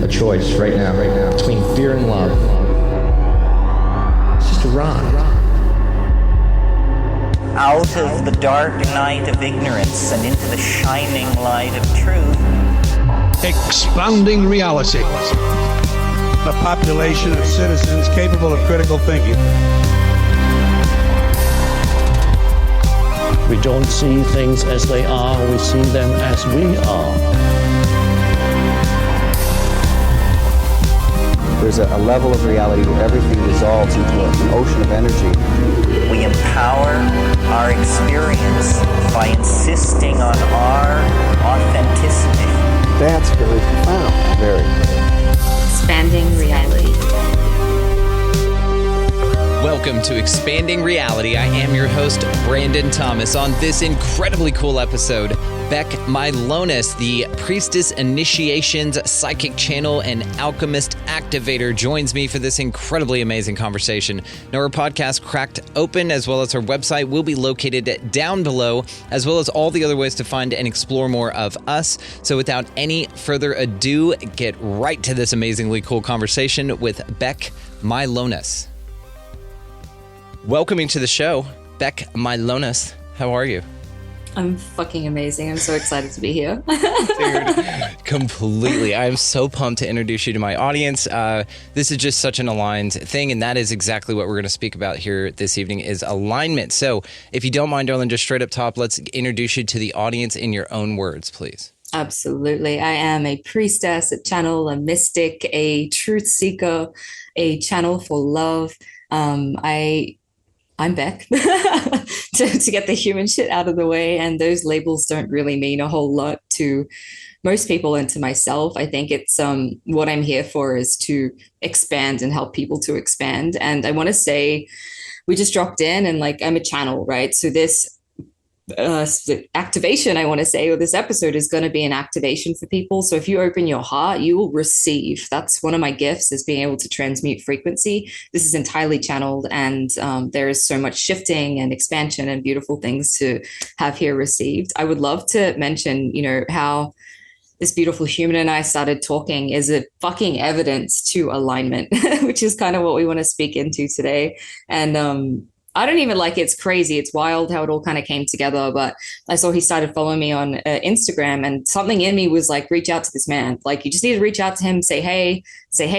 a choice right now, between fear and love. It's just a rock. Out of the dark night of ignorance and into the shining light of truth. Expanding reality. A population of citizens capable of critical thinking. We don't see things as they are, we see them as we are. There's a level of reality where everything dissolves into an ocean of energy. We empower our experience by insisting on our authenticity. That's very profound. Very. Expanding reality. Welcome to Expanding Reality. I am your host, Brandon Thomas. On this incredibly cool episode, Bec Mylonas, the priestess initiations, psychic channel, and alchemist activator, joins me for this incredibly amazing conversation. Now, her podcast, Cracked Open, as well as her website, will be located down below, as well as all the other ways to find and explore more of us. So without any further ado, get right to this amazingly cool conversation with Bec Mylonas. Welcoming to the show, Bec Mylonas. How are you? I'm fucking amazing. I'm so excited to be here. Dude, completely. I'm so pumped to introduce you to my audience. This is just such an aligned thing, and that is exactly what we're going to speak about here this evening is alignment. So if you don't mind, darling, just straight up top, let's introduce you to the audience in your own words, please. Absolutely. I am a priestess, a channel, a mystic, a truth seeker, a channel for love. I'm Bec to get the human shit out of the way. And those labels don't really mean a whole lot to most people and to myself. I think it's what I'm here for is to expand and help people to expand. And I want to say we just dropped in and like I'm a channel, right? So this activation, I want to say, or this episode is going to be an activation for people. So if you open your heart, you will receive. That's one of my gifts, is being able to transmute frequency. This is entirely channeled, and there is so much shifting and expansion and beautiful things to have here received. I would love to mention, how this beautiful human and I started talking is a fucking evidence to alignment, which is kind of what we want to speak into today. And I don't even it's crazy. It's wild how it all kind of came together. But I saw he started following me on Instagram, and something in me was like, reach out to this man. Like, you just need to reach out to him, say, hey,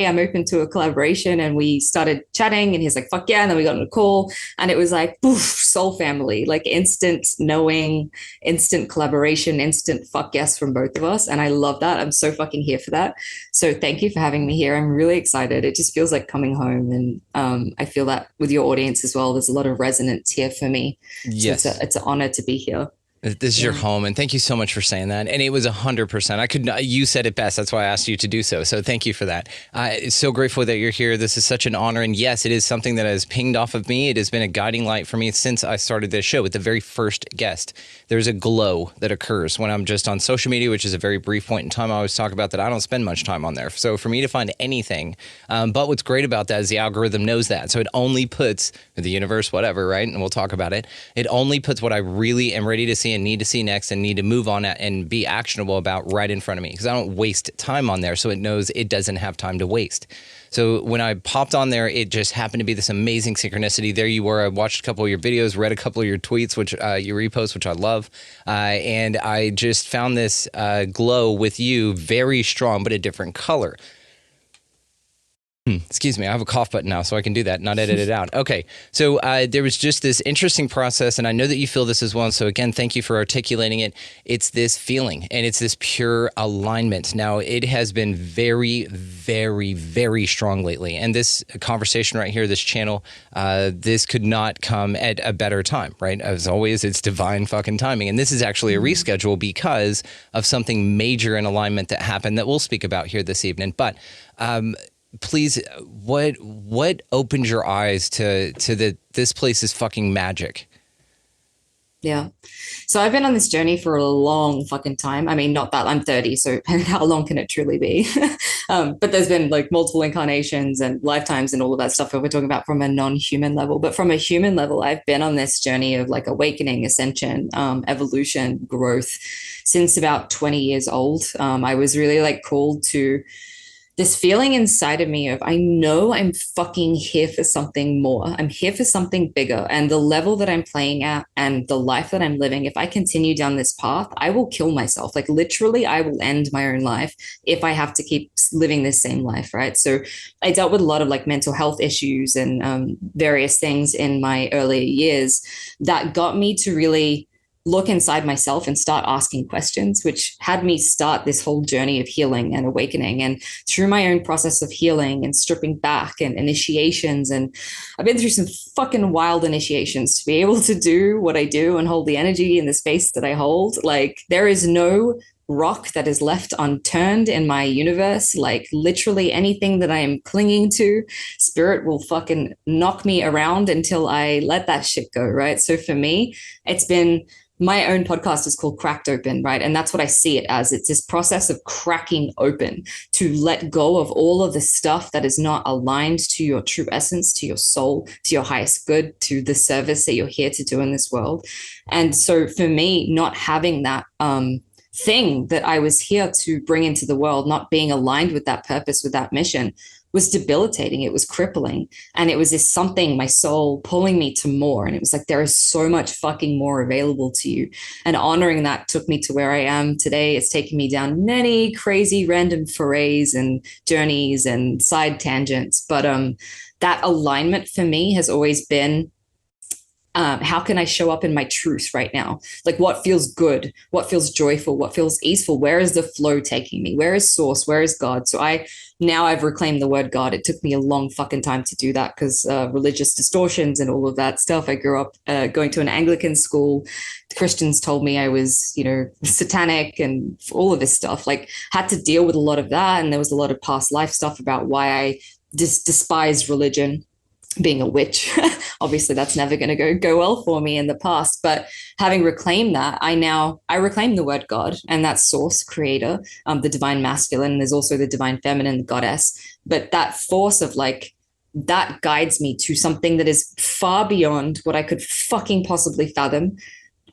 I'm open to a collaboration. And we started chatting, and he's like, fuck yeah. And then we got on a call, and it was like, poof, soul family, like instant knowing, instant collaboration, instant fuck yes from both of us. And I love that. I'm so fucking here for that. So thank you for having me here. I'm really excited. It just feels like coming home. And I feel that with your audience as well. There's a lot of resonance here for me. Yes. So it's an honor to be here. This is your home, and thank you so much for saying that. And it was 100%. You said it best. That's why I asked you to do so. So thank you for that. It's so grateful that you're here. This is such an honor. And yes, it is something that has pinged off of me. It has been a guiding light for me since I started this show with the very first guest. There's a glow that occurs when I'm just on social media, which is a very brief point in time. I always talk about that. I don't spend much time on there. So for me to find anything, but what's great about that is the algorithm knows that. So it only puts the universe, whatever, right? And we'll talk about it. It only puts what I really am ready to see and need to see next and need to move on and be actionable about right in front of me, because I don't waste time on there. So it knows it doesn't have time to waste. So when I popped on there, it just happened to be this amazing synchronicity. There you were. I watched a couple of your videos, read a couple of your tweets, which you repost, which I love. And I just found this glow with you very strong, but a different color. Excuse me, I have a cough button now, so I can do that, not edit it out. Okay, so there was just this interesting process, and I know that you feel this as well. So again, thank you for articulating it. It's this feeling, and it's this pure alignment. Now, it has been very, very, very strong lately. And this conversation right here, this channel, this could not come at a better time, right? As always, it's divine fucking timing. And this is actually a reschedule because of something major in alignment that happened that we'll speak about here this evening. But please, what opened your eyes to this place is fucking magic? Yeah. So I've been on this journey for a long fucking time. I mean, not that I'm 30, so how long can it truly be? But there's been like multiple incarnations and lifetimes and all of that stuff that we're talking about from a non-human level. But from a human level, I've been on this journey of like awakening, ascension, evolution, growth since about 20 years old. I was really like called to this feeling inside of me of, I know I'm fucking here for something more. I'm here for something bigger. And the level that I'm playing at and the life that I'm living, if I continue down this path, I will kill myself. Like literally, I will end my own life if I have to keep living this same life, right? So I dealt with a lot of like mental health issues and various things in my earlier years that got me to really look inside myself and start asking questions, which had me start this whole journey of healing and awakening. And through my own process of healing and stripping back and initiations, and I've been through some fucking wild initiations to be able to do what I do and hold the energy in the space that I hold. Like there is no rock that is left unturned in my universe. Like literally anything that I am clinging to, spirit will fucking knock me around until I let that shit go, right? So for me, it's been, my own podcast is called Cracked Open, right? And that's what I see it as. It's this process of cracking open to let go of all of the stuff that is not aligned to your true essence, to your soul, to your highest good, to the service that you're here to do in this world. And so for me, not having that thing that I was here to bring into the world, not being aligned with that purpose, with that mission, was debilitating. It was crippling. And it was this something, my soul pulling me to more. And it was like, there is so much fucking more available to you. And honoring that took me to where I am today. It's taken me down many crazy random forays and journeys and side tangents. But that alignment for me has always been, how can I show up in my truth right now? Like what feels good? What feels joyful? What feels easeful? Where is the flow taking me? Where is source? Where is God? So now I've reclaimed the word God. It took me a long fucking time to do that because religious distortions and all of that stuff. I grew up going to an Anglican school. The Christians told me I was, satanic and all of this stuff. Like had to deal with a lot of that. And there was a lot of past life stuff about why I despised religion. Being a witch, obviously that's never going to go well for me in the past. But having reclaimed that, I reclaim the word God, and that's source, creator, the divine masculine. There's also the divine feminine, the goddess. But that force of like, that guides me to something that is far beyond what I could fucking possibly fathom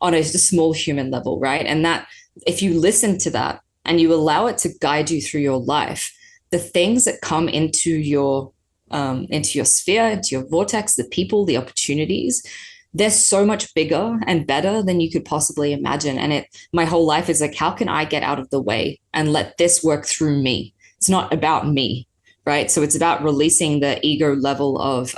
on a small human level, right? And that if you listen to that and you allow it to guide you through your life, the things that come into your sphere, into your vortex, the people, the opportunities, they're so much bigger and better than you could possibly imagine. And my whole life is like, how can I get out of the way and let this work through me? It's not about me, right? So it's about releasing the ego level of,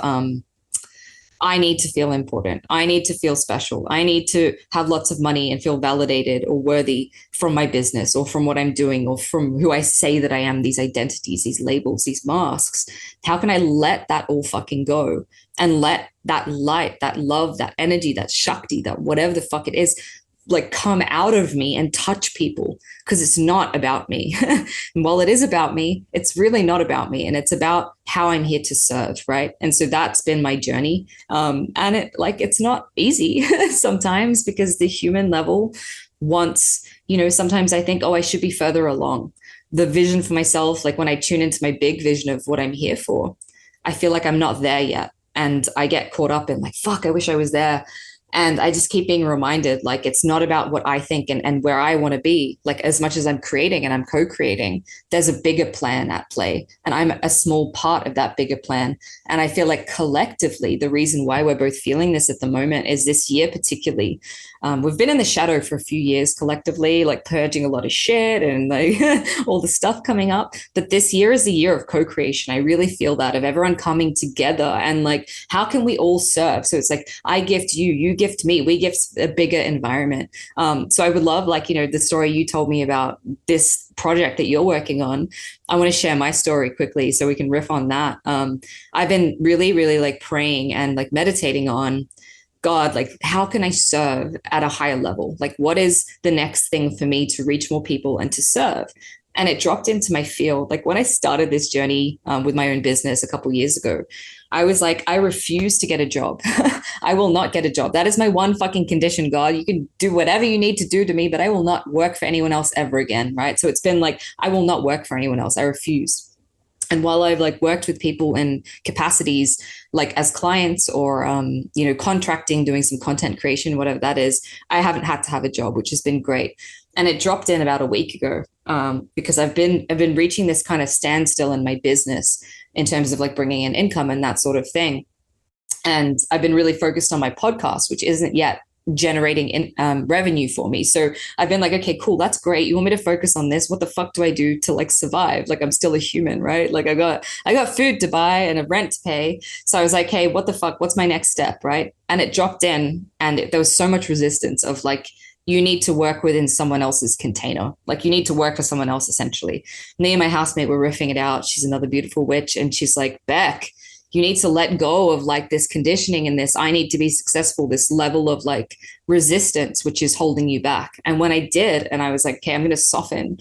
I need to feel important. I need to feel special. I need to have lots of money and feel validated or worthy from my business or from what I'm doing or from who I say that I am, these identities, these labels, these masks. How can I let that all fucking go and let that light, that love, that energy, that Shakti, that whatever the fuck it is, like come out of me and touch people, because it's not about me. And while it is about me, it's really not about me. And it's about how I'm here to serve. Right. And so that's been my journey. And it's not easy sometimes, because the human level wants, sometimes I think, oh, I should be further along. The vision for myself, like when I tune into my big vision of what I'm here for, I feel like I'm not there yet. And I get caught up in like, fuck, I wish I was there. And I just keep being reminded, like, it's not about what I think and where I want to be. Like, as much as I'm creating and I'm co-creating, there's a bigger plan at play. And I'm a small part of that bigger plan. And I feel like collectively, the reason why we're both feeling this at the moment is this year particularly. We've been in the shadow for a few years collectively, like purging a lot of shit and like all the stuff coming up. But this year is the year of co-creation. I really feel that, of everyone coming together and like, how can we all serve? So it's like, I gift you, you gift me, we gift a bigger environment. So I would love, like, the story you told me about this project that you're working on. I want to share my story quickly so we can riff on that. I've been really, really like praying and like meditating on, God, like, how can I serve at a higher level? Like, what is the next thing for me to reach more people and to serve? And it dropped into my field. Like when I started this journey with my own business a couple of years ago, I was like, I refuse to get a job. I will not get a job. That is my one fucking condition, God. You can do whatever you need to do to me, but I will not work for anyone else ever again, right? So it's been like, I will not work for anyone else. I refuse. And while I've like worked with people in capacities like as clients or, contracting, doing some content creation, whatever that is, I haven't had to have a job, which has been great. and it dropped in about a week ago, because I've been reaching this kind of standstill in my business in terms of like bringing in income and that sort of thing. And I've been really focused on my podcast, which isn't yet generating revenue for me. So I've been like, okay, cool, that's great. You want me to focus on this? What the fuck do I do to like survive? Like, I'm still a human, right? Like I got food to buy and a rent to pay. So I was like, hey, what the fuck? What's my next step, right? And it dropped in, and there was so much resistance of like, you need to work within someone else's container. Like, you need to work for someone else, essentially. Me and my housemate were riffing it out. She's another beautiful witch, and she's like, Bec, you need to let go of like this conditioning and this I need to be successful, this level of like resistance, which is holding you back. And when I did, and I was like, okay, I'm going to soften,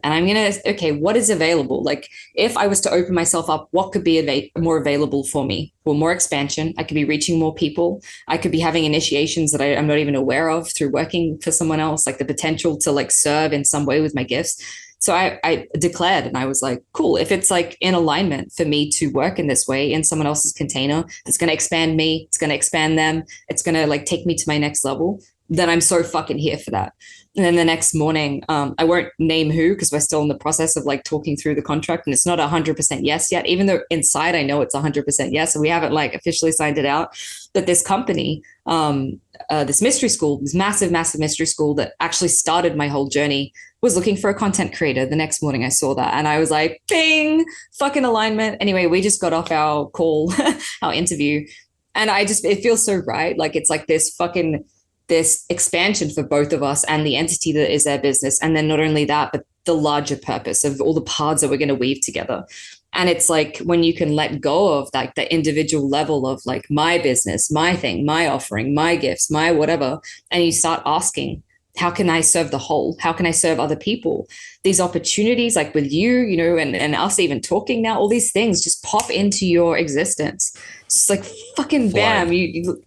and I'm going to, okay, what is available? Like, if I was to open myself up, what could be more available for me? Well, more expansion. I could be reaching more people. I could be having initiations that I'm not even aware of through working for someone else, like the potential to like serve in some way with my gifts. So I declared, and I was like, cool, if it's like in alignment for me to work in this way in someone else's container, it's going to expand me, it's going to expand them, it's going to like take me to my next level, then I'm so fucking here for that. And then the next morning, I won't name who, because we're still in the process of like talking through the contract, and it's not 100% yes yet, even though inside I know it's 100% yes, and we haven't like officially signed it out. But this company, this mystery school, this massive mystery school that actually started my whole journey, was looking for a content creator. The next morning I saw that, and I was like, bing, fucking alignment. Anyway, we just got off our call, our interview, and it feels so right. Like, it's like this expansion for both of us and the entity that is their business. And then not only that, but the larger purpose of all the paths that we're going to weave together. And it's like, when you can let go of like the individual level of like my business, my thing, my offering, my gifts, my whatever, and you start asking, how can I serve the whole? How can I serve other people? These opportunities, like with you, you know, and us even talking now, all these things just pop into your existence. It's like fucking bam.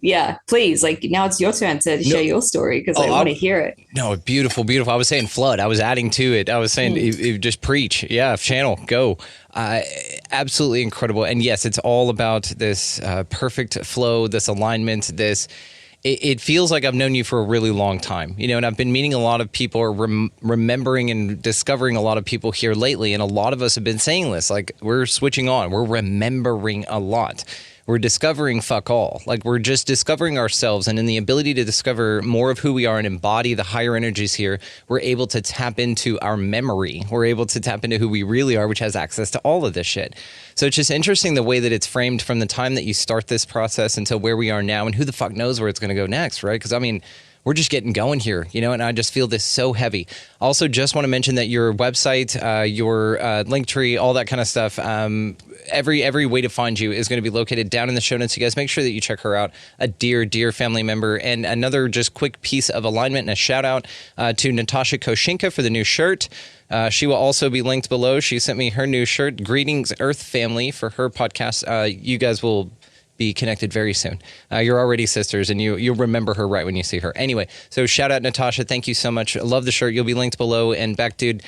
Yeah, please. Like, now it's your turn to share your story, because I want to hear it. No, beautiful, beautiful. I was saying flood. I was adding to it. I was saying just preach. Yeah, channel, go. Absolutely incredible. And yes, it's all about this perfect flow, this alignment, this. It feels like I've known you for a really long time, you know, and I've been meeting a lot of people, or remembering and discovering a lot of people here lately. And a lot of us have been saying this, like, we're switching on. We're remembering a lot. We're discovering fuck all. Like, we're just discovering ourselves, and in the ability to discover more of who we are and embody the higher energies here, we're able to tap into our memory. We're able to tap into who we really are, which has access to all of this shit. So it's just interesting the way that it's framed from the time that you start this process until where we are now, and who the fuck knows where it's going to go next, right? Because I mean, we're just getting going here, you know, and I just feel this so heavy. Also, just want to mention that your website, your link tree, all that kind of stuff, every way to find you is going to be located down in the show notes. You guys make sure that you check her out. A dear family member. And another just quick piece of alignment and a shout out to Natasha Koshinka for the new shirt. She will also be linked below. She sent me her new shirt, Greetings Earth Family, for her podcast. You guys will be connected very soon. You're already sisters, and you'll remember her right when you see her. Anyway, so shout out Natasha. Thank you so much. I love the shirt. You'll be linked below. And Bec, dude,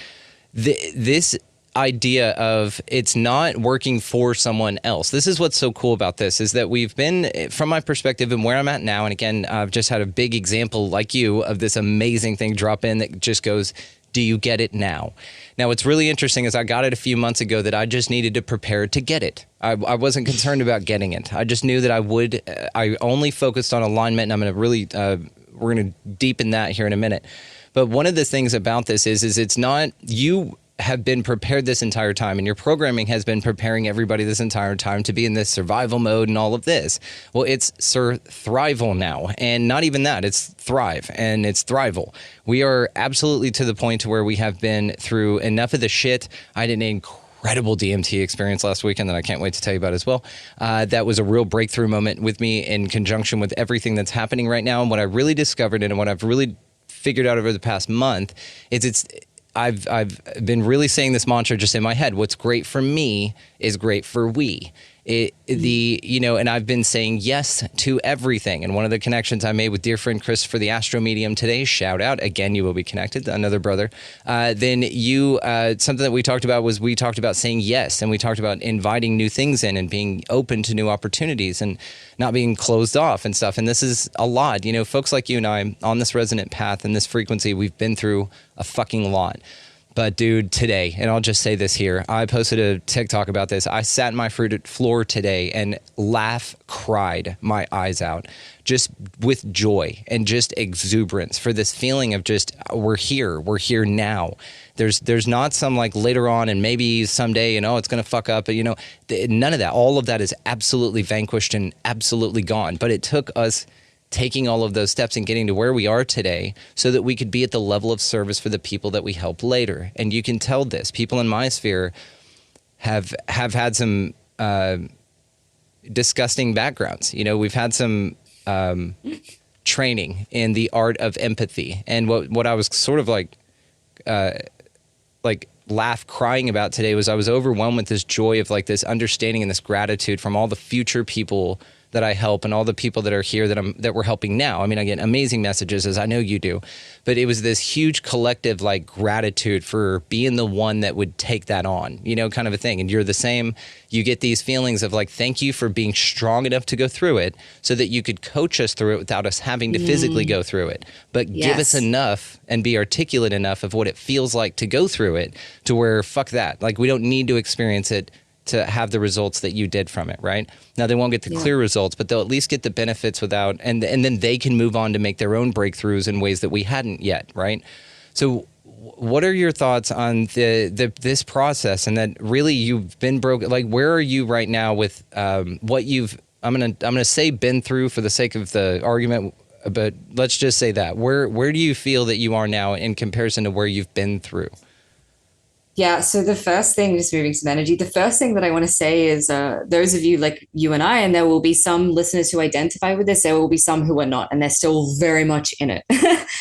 this idea of it's not working for someone else. This is what's so cool about this, is that we've been, from my perspective and where I'm at now, and again, I've just had a big example like you of this amazing thing drop in that just goes, do you get it now? Now, what's really interesting is I got it a few months ago that I just needed to prepare to get it. I wasn't concerned about getting it. I just knew that I would. I only focused on alignment, and I'm going to really, we're going to deepen that here in a minute. But one of the things about this is it's not, you have been prepared this entire time, and your programming has been preparing everybody this entire time to be in this survival mode and all of this. Well, it's thrival now, and not even that, it's thrive, and it's thrival. We are absolutely to the point where we have been through enough of the shit. I did an incredible DMT experience last weekend that I can't wait to tell you about as well. That was a real breakthrough moment with me in conjunction with everything that's happening right now. And what I really discovered and what I've really figured out over the past month is I've been really saying this mantra just in my head. What's great for me is great for we. And I've been saying yes to everything. And one of the connections I made with dear friend Christopher, the Astro Medium today, shout out again, you will be connected, another brother. Then something that we talked about saying yes, and we talked about inviting new things in and being open to new opportunities and not being closed off and stuff. And this is a lot, folks like you and I on this resonant path and this frequency, we've been through a fucking lot. But dude, today, and I'll just say this here, I posted a TikTok about this. I sat in my floor today and cried my eyes out just with joy and just exuberance for this feeling of just, we're here now. There's not some like later on and maybe someday, it's going to fuck up. But, none of that. All of that is absolutely vanquished and absolutely gone. But it took us taking all of those steps and getting to where we are today so that we could be at the level of service for the people that we help later. And you can tell this. People in my sphere have had some disgusting backgrounds. We've had some training in the art of empathy. And what I was sort of crying about today was I was overwhelmed with this joy of like this understanding and this gratitude from all the future people that I help and all the people that are here that we're helping now. I mean, I get amazing messages, as I know you do, but it was this huge collective like gratitude for being the one that would take that on, kind of a thing. And you're the same. You get these feelings of like, thank you for being strong enough to go through it so that you could coach us through it without us having to physically go through it, but give us enough and be articulate enough of what it feels like to go through it to where fuck that. Like we don't need to experience it to have the results that you did from it, right? Now they won't get the clear results, but they'll at least get the benefits without, and then they can move on to make their own breakthroughs in ways that we hadn't yet, right? So what are your thoughts on this process and that really you've been broken? Like where are you right now with what you've, I'm gonna say been through for the sake of the argument, but let's just say that. Where do you feel that you are now in comparison to where you've been through? Yeah. So the first thing, just moving some energy, the first thing that I want to say is those of you like you and I, and there will be some listeners who identify with this, there will be some who are not, and they're still very much in it.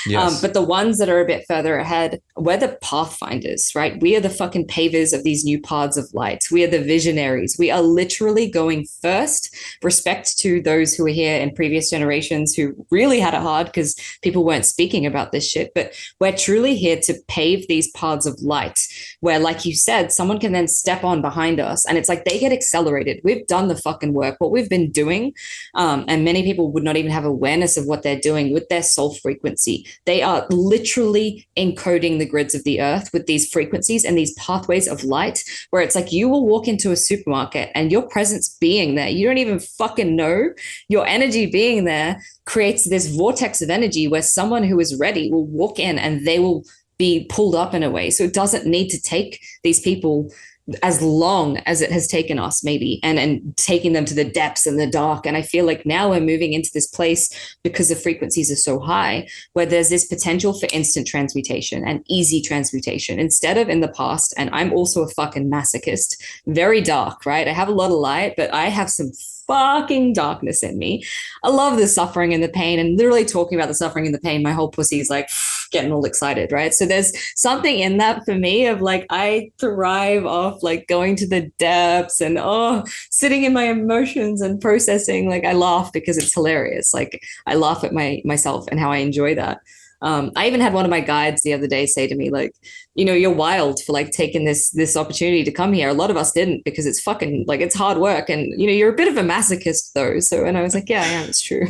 Yes. But the ones that are a bit further ahead, we're the pathfinders, right? We are the fucking pavers of these new paths of light. We are the visionaries. We are literally going first. Respect to those who were here in previous generations who really had it hard because people weren't speaking about this shit. But we're truly here to pave these paths of light where, like you said, someone can then step on behind us and it's like they get accelerated. We've done the fucking work, what we've been doing. And many people would not even have awareness of what they're doing with their soul frequency. They are literally encoding the grids of the earth with these frequencies and these pathways of light where it's like you will walk into a supermarket and your presence being there, you don't even fucking know, your energy being there creates this vortex of energy where someone who is ready will walk in and they will be pulled up in a way. So it doesn't need to take these people as long as it has taken us maybe and taking them to the depths and the dark. And I feel like now we're moving into this place because the frequencies are so high where there's this potential for instant transmutation and easy transmutation instead of in the past. And I'm also a fucking masochist, very dark, right? I have a lot of light, but I have some fucking darkness in me. I love the suffering and the pain, and literally talking about the suffering and the pain, my whole pussy is like getting all excited, right? So there's something in that for me of like, I thrive off like going to the depths and sitting in my emotions and processing. Like I laugh because it's hilarious. Like I laugh at myself and how I enjoy that. I even had one of my guides the other day say to me, like, you're wild for like taking this opportunity to come here. A lot of us didn't because it's fucking like it's hard work, and you're a bit of a masochist though. So, and I was like, yeah, it's true.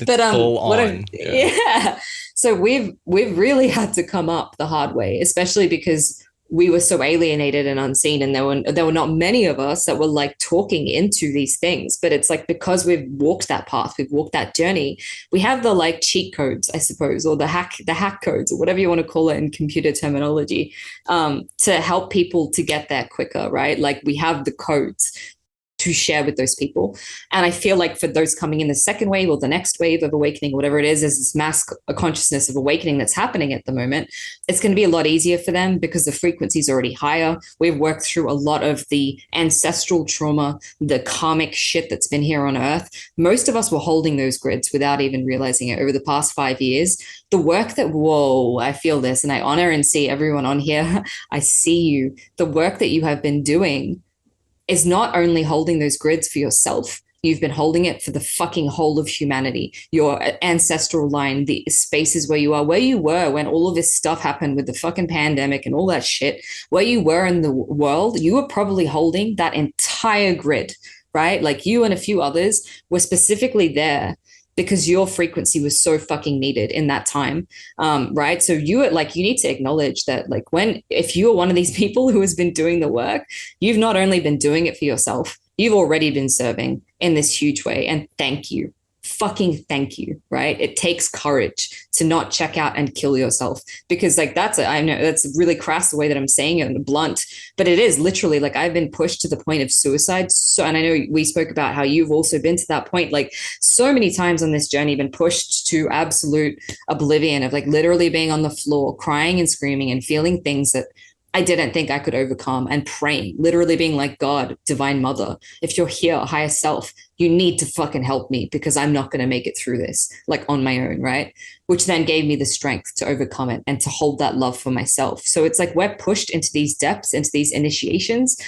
But full on. Yeah. So we've really had to come up the hard way, especially because we were so alienated and unseen, and there were not many of us that were like talking into these things. But it's like because we've walked that path, we've walked that journey, we have the like cheat codes, I suppose, or the hack codes, or whatever you want to call it in computer terminology, to help people to get there quicker, right? Like we have the codes to share with those people. And I feel like for those coming in the second wave or the next wave of awakening, whatever it is this mass consciousness of awakening that's happening at the moment, it's going to be a lot easier for them because the frequency is already higher. We've worked through a lot of the ancestral trauma, the karmic shit that's been here on earth. Most of us were holding those grids without even realizing it over the past 5 years. The work that, I feel this, and I honor and see everyone on here. I see you. The work that you have been doing is not only holding those grids for yourself, you've been holding it for the fucking whole of humanity, your ancestral line, the spaces where you are, where you were when all of this stuff happened with the fucking pandemic and all that shit, where you were in the world, you were probably holding that entire grid, right? Like you and a few others were specifically there because your frequency was so fucking needed in that time, right? So you need to acknowledge that, like, if you are one of these people who has been doing the work, you've not only been doing it for yourself, you've already been serving in this huge way. And thank you. Fucking thank you, right? It takes courage to not check out and kill yourself, because like I know that's really crass the way that I'm saying it and blunt, but it is literally like I've been pushed to the point of suicide. So, and I know we spoke about how you've also been to that point, like so many times on this journey, been pushed to absolute oblivion of like literally being on the floor, crying and screaming and feeling things that I didn't think I could overcome, and praying, literally being like, God, divine mother, if you're here, higher self, you need to fucking help me because I'm not going to make it through this like on my own, right? Which then gave me the strength to overcome it and to hold that love for myself. So it's like we're pushed into these depths, into these initiations.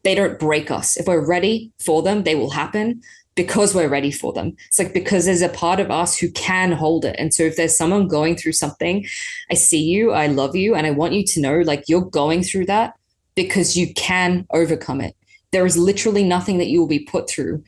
They don't break us. If we're ready for them, they will happen because we're ready for them. It's like because there's a part of us who can hold it. And so if there's someone going through something, I see you, I love you, and I want you to know like you're going through that because you can overcome it. There is literally nothing that you will be put through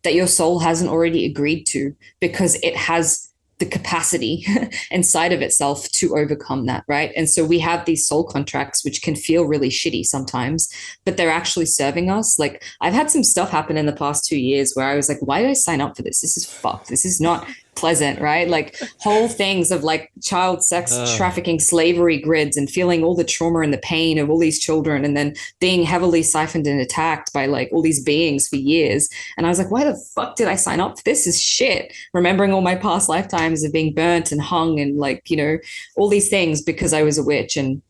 that your soul hasn't already agreed to, because it has the capacity inside of itself to overcome that, right? And so we have these soul contracts, which can feel really shitty sometimes, but they're actually serving us. Like I've had some stuff happen in the past 2 years where I was like, why did I sign up for this? This is fucked. This is not pleasant, right? Like whole things of like child sex trafficking, slavery grids, and feeling all the trauma and the pain of all these children, and then being heavily siphoned and attacked by like all these beings for years. And I was like, why the fuck did I sign up for this? This is shit. Remembering all my past lifetimes of being burnt and hung and like, you know, all these things because I was a witch, and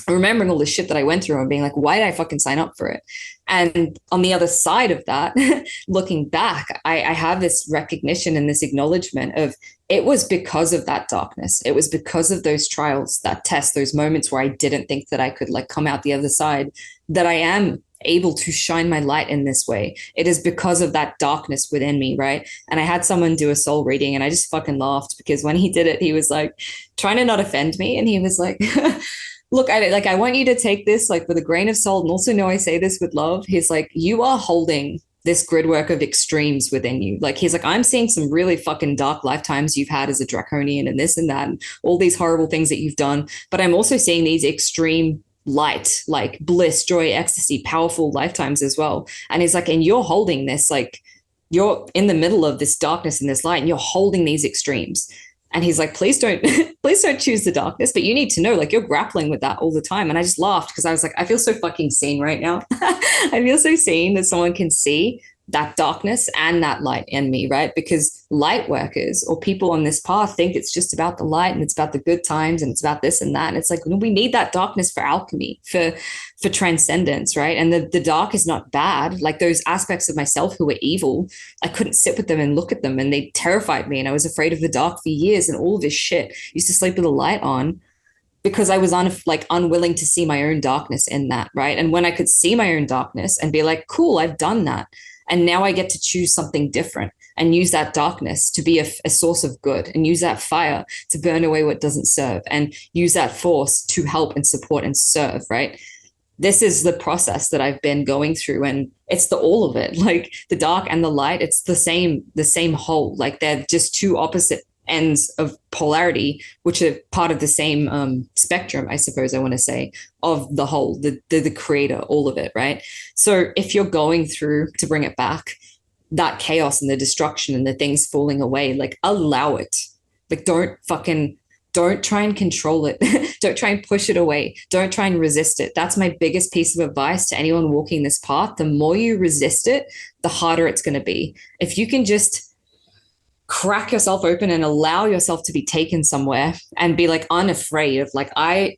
remembering all the shit that I went through and being like, why did I fucking sign up for it? And on the other side of that, looking back, I have this recognition and this acknowledgement of it was because of that darkness. It was because of those trials, that test, those moments where I didn't think that I could like come out the other side, that I am able to shine my light in this way. It is because of that darkness within me, right? And I had someone do a soul reading, and I just fucking laughed because when he did it, he was like trying to not offend me, and he was like, look, I want you to take this like with a grain of salt, and also know I say this with love. He's like, you are holding this grid work of extremes within you. Like, he's like, I'm seeing some really fucking dark lifetimes you've had as a draconian and this and that, and all these horrible things that you've done. But I'm also seeing these extreme light, like bliss, joy, ecstasy, powerful lifetimes as well. And he's like, and you're holding this, like you're in the middle of this darkness and this light, and you're holding these extremes. And he's like, please don't choose the darkness, but you need to know, like, you're grappling with that all the time. And I just laughed because I was like, I feel so fucking seen right now. I feel so seen that someone can see that darkness and that light in me, right? Because light workers or people on this path think it's just about the light and it's about the good times and it's about this and that. And it's like, we need that darkness for alchemy, for transcendence, right? And the dark is not bad. Like those aspects of myself who were evil, I couldn't sit with them and look at them, and they terrified me. And I was afraid of the dark for years, and all of this shit. Used to sleep with a light on because I was unwilling to see my own darkness in that, right? And when I could see my own darkness and be like, cool, I've done that. And now I get to choose something different and use that darkness to be a source of good, and use that fire to burn away what doesn't serve, and use that force to help and support and serve, right? This is the process that I've been going through, and it's all of it, like the dark and the light. It's the same whole, like they're just two opposite ends of polarity, which are part of the same spectrum, I suppose I want to say, of the whole, the creator, all of it, right? So if you're going through, to bring it back, that chaos and the destruction and the things falling away, like allow it. Like don't try and control it. Don't try and push it away. Don't try and resist it. That's my biggest piece of advice to anyone walking this path. The more you resist it, the harder it's going to be. If you can just crack yourself open and allow yourself to be taken somewhere and be like unafraid of like, I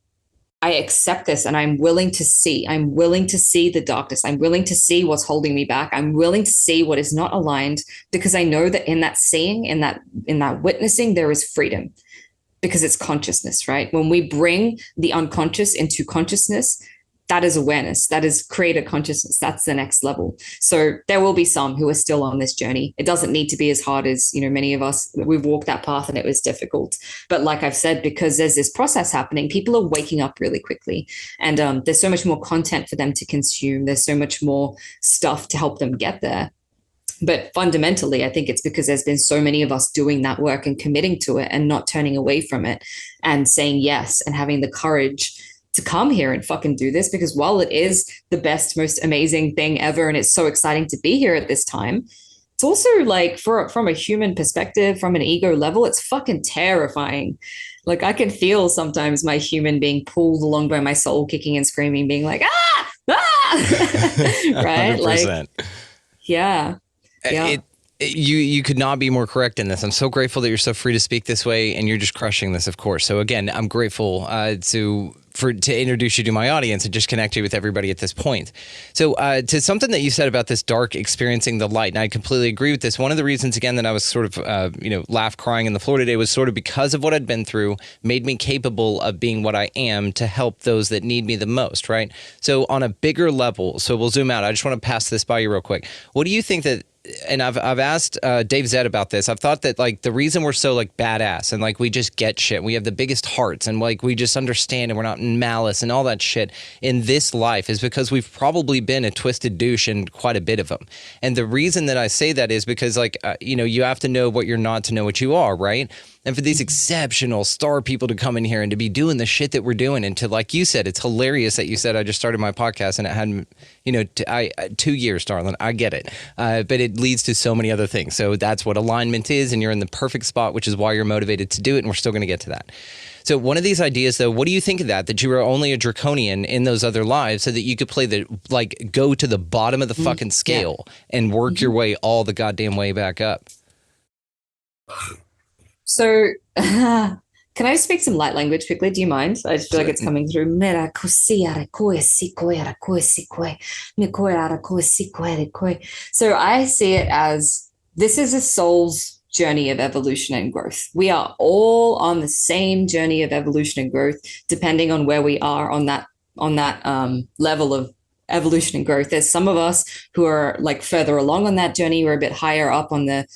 accept this, and I'm willing to see the darkness. I'm willing to see what's holding me back. I'm willing to see what is not aligned, because I know that in that seeing, in that witnessing, there is freedom, because it's consciousness, right? When we bring the unconscious into consciousness, that is awareness. That is creator consciousness. That's the next level. So there will be some who are still on this journey. It doesn't need to be as hard as, many of us, we've walked that path and it was difficult. But like I've said, because there's this process happening, people are waking up really quickly. And there's so much more content for them to consume. There's so much more stuff to help them get there. But fundamentally, I think it's because there's been so many of us doing that work and committing to it and not turning away from it and saying yes and having the courage to come here and fucking do this. Because while it is the best, most amazing thing ever, and it's so exciting to be here at this time, it's also like from a human perspective, from an ego level, it's fucking terrifying. Like I can feel sometimes my human being pulled along by my soul, kicking and screaming, being like, right? 100%. Like, yeah. You could not be more correct in this. I'm so grateful that you're so free to speak this way, and you're just crushing this, of course. So again, I'm grateful to introduce you to my audience and just connect you with everybody at this point. So to something that you said about this dark experiencing the light, and I completely agree with this. One of the reasons, again, that I was sort of laugh crying on the floor today was sort of because of what I'd been through, made me capable of being what I am to help those that need me the most, right? So on a bigger level, so we'll zoom out. I just want to pass this by you real quick. What do you think that, and I've asked Dave Zed about this. I've thought that like the reason we're so like badass and like we just get shit, we have the biggest hearts and like we just understand and we're not in malice and all that shit in this life is because we've probably been a twisted douche in quite a bit of them. And the reason that I say that is because like, you have to know what you're not to know what you are, right? And for these exceptional star people to come in here and to be doing the shit that we're doing, and to, like you said, it's hilarious that you said I just started my podcast and it had, 2 years, darling. I get it. But it leads to so many other things. So that's what alignment is, and you're in the perfect spot, which is why you're motivated to do it, and we're still going to get to that. So one of these ideas, though, what do you think of that you were only a draconian in those other lives so that you could go to the bottom of the fucking scale and work your way all the goddamn way back up? So can I speak some light language quickly? Do you mind? I just feel like it's coming through. So I see it as this is a soul's journey of evolution and growth. We are all on the same journey of evolution and growth, depending on where we are on that level of evolution and growth. There's some of us who are like further along on that journey. We're a bit higher up on the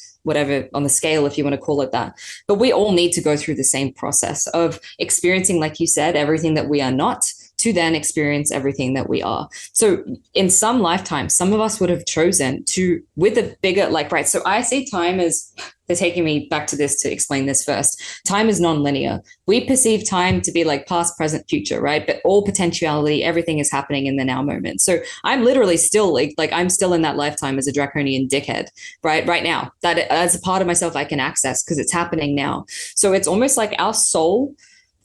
on the scale, if you want to call it that. But we all need to go through the same process of experiencing, like you said, everything that we are not, to then experience everything that we are. So in some lifetimes, some of us would have chosen to, with a bigger, right. So I see time as, they're taking me back to this to explain this first. Time is non-linear. We perceive time to be like past, present, future, right? But all potentiality, everything is happening in the now moment. So I'm literally still like I'm still in that lifetime as a draconian dickhead, right now. That as a part of myself I can access because it's happening now. So it's almost like our soul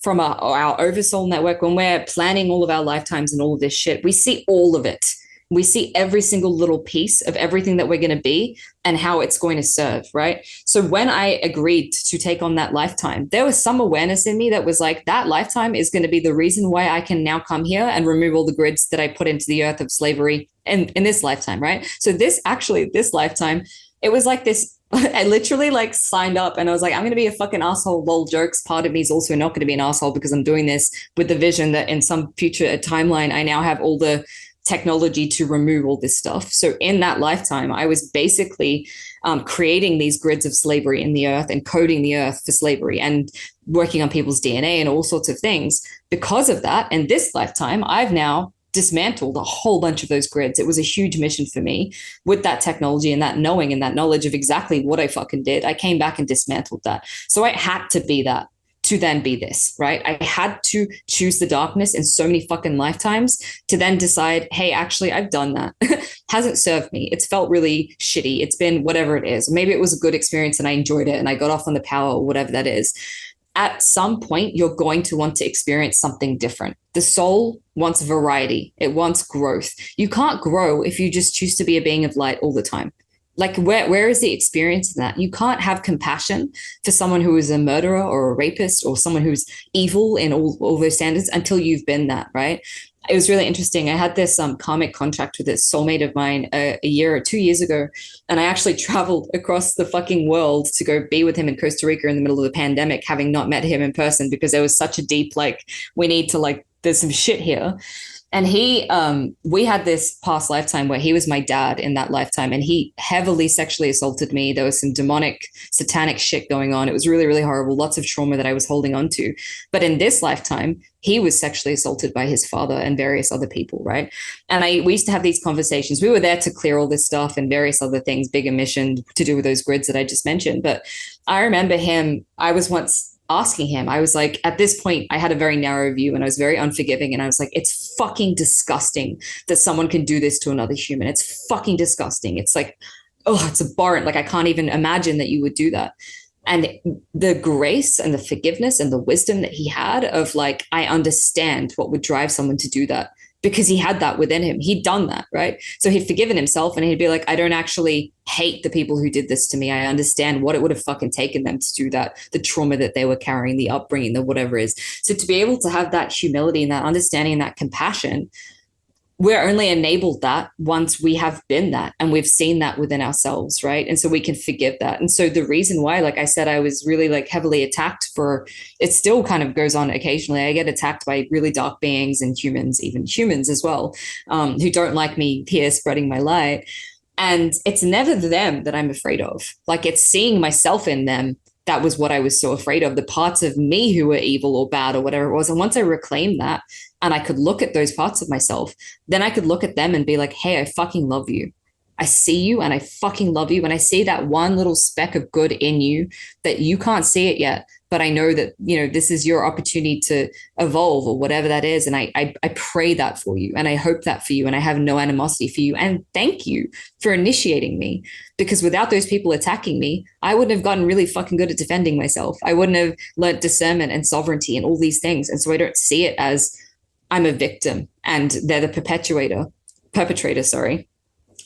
from our oversoul network, when we're planning all of our lifetimes and all of this shit, we see all of it. We see every single little piece of everything that we're going to be and how it's going to serve, right? So when I agreed to take on that lifetime, there was some awareness in me that was like, that lifetime is going to be the reason why I can now come here and remove all the grids that I put into the earth of slavery in this lifetime, right? So this lifetime, it was like this, I literally signed up and I was like, I'm going to be a fucking asshole, lol jokes. Part of me is also not going to be an asshole because I'm doing this with the vision that in some future timeline, I now have all the technology to remove all this stuff. So in that lifetime, I was basically creating these grids of slavery in the earth and coding the earth for slavery and working on people's DNA and all sorts of things. Because of that, in this lifetime, I've now dismantled a whole bunch of those grids. It was a huge mission for me with that technology and that knowing and that knowledge of exactly what I fucking did. I came back and dismantled that. So I had to be that to then be this, right? I had to choose the darkness in so many fucking lifetimes to then decide, hey, actually, I've done that. Hasn't served me. It's felt really shitty. It's been whatever it is. Maybe it was a good experience and I enjoyed it and I got off on the power or whatever that is. At some point, you're going to want to experience something different. The soul wants variety. It wants growth. You can't grow if you just choose to be a being of light all the time. Like, where is the experience in that? You can't have compassion for someone who is a murderer or a rapist or someone who's evil in all those standards until you've been that, right? It was really interesting. I had this karmic contract with this soulmate of mine a year or 2 years ago. And I actually traveled across the fucking world to go be with him in Costa Rica in the middle of the pandemic, having not met him in person because there was such a deep, we need to, there's some shit here. And we had this past lifetime where he was my dad in that lifetime, and he heavily sexually assaulted me. There was some demonic, satanic shit going on. It was really, really horrible. Lots of trauma that I was holding on to. But in this lifetime, he was sexually assaulted by his father and various other people, right? And we used to have these conversations. We were there to clear all this stuff and various other things, bigger mission to do with those grids that I just mentioned. But I remember I was once asking him, I was like, at this point, I had a very narrow view and I was very unforgiving. And I was like, it's fucking disgusting that someone can do this to another human. It's fucking disgusting. It's like, oh, it's abhorrent. Like, I can't even imagine that you would do that. And the grace and the forgiveness and the wisdom that he had of like, I understand what would drive someone to do that, because he had that within him. He'd done that, right? So he'd forgiven himself and he'd be like, I don't actually hate the people who did this to me. I understand what it would have fucking taken them to do that, the trauma that they were carrying, the upbringing, the whatever it is. So to be able to have that humility and that understanding and that compassion, we're only enabled that once we have been that and we've seen that within ourselves, right? And so we can forgive that. And so the reason why, like I said, I was really like heavily attacked for, it still kind of goes on occasionally. I get attacked by really dark beings and humans, even humans as well, who don't like me here spreading my light. And it's never them that I'm afraid of. Like, it's seeing myself in them. That was what I was so afraid of, the parts of me who were evil or bad or whatever it was. And once I reclaimed that and I could look at those parts of myself, then I could look at them and be like, hey, I fucking love you. I see you and I fucking love you. And I see that one little speck of good in you that you can't see it yet. But I know that, you know, this is your opportunity to evolve or whatever that is. And I pray that for you. And I hope that for you. And I have no animosity for you. And thank you for initiating me, because without those people attacking me, I wouldn't have gotten really fucking good at defending myself. I wouldn't have learned discernment and sovereignty and all these things. And so I don't see it as I'm a victim and they're the perpetrator, sorry.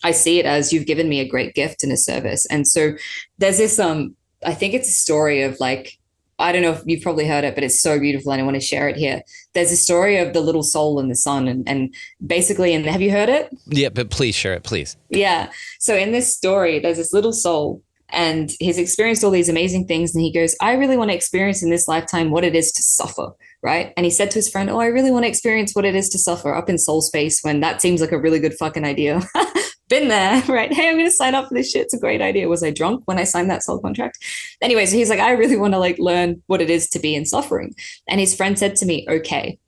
I see it as, you've given me a great gift and a service. And so there's this, I think it's a story of like, I don't know if you've probably heard it, but it's so beautiful and I want to share it here. There's a story of the little soul and the sun, and basically, and have you heard it? Yeah, but please share it, please. Yeah. So in this story, there's this little soul and he's experienced all these amazing things. And he goes, I really want to experience in this lifetime what it is to suffer. Right. And he said to his friend, oh, I really want to experience what it is to suffer up in soul space, when that seems like a really good fucking idea. Been there, right? Hey, I'm going to sign up for this shit. It's a great idea. Was I drunk when I signed that soul contract? Anyway, so he's like, I really want to like learn what it is to be in suffering. And his friend said to me, okay,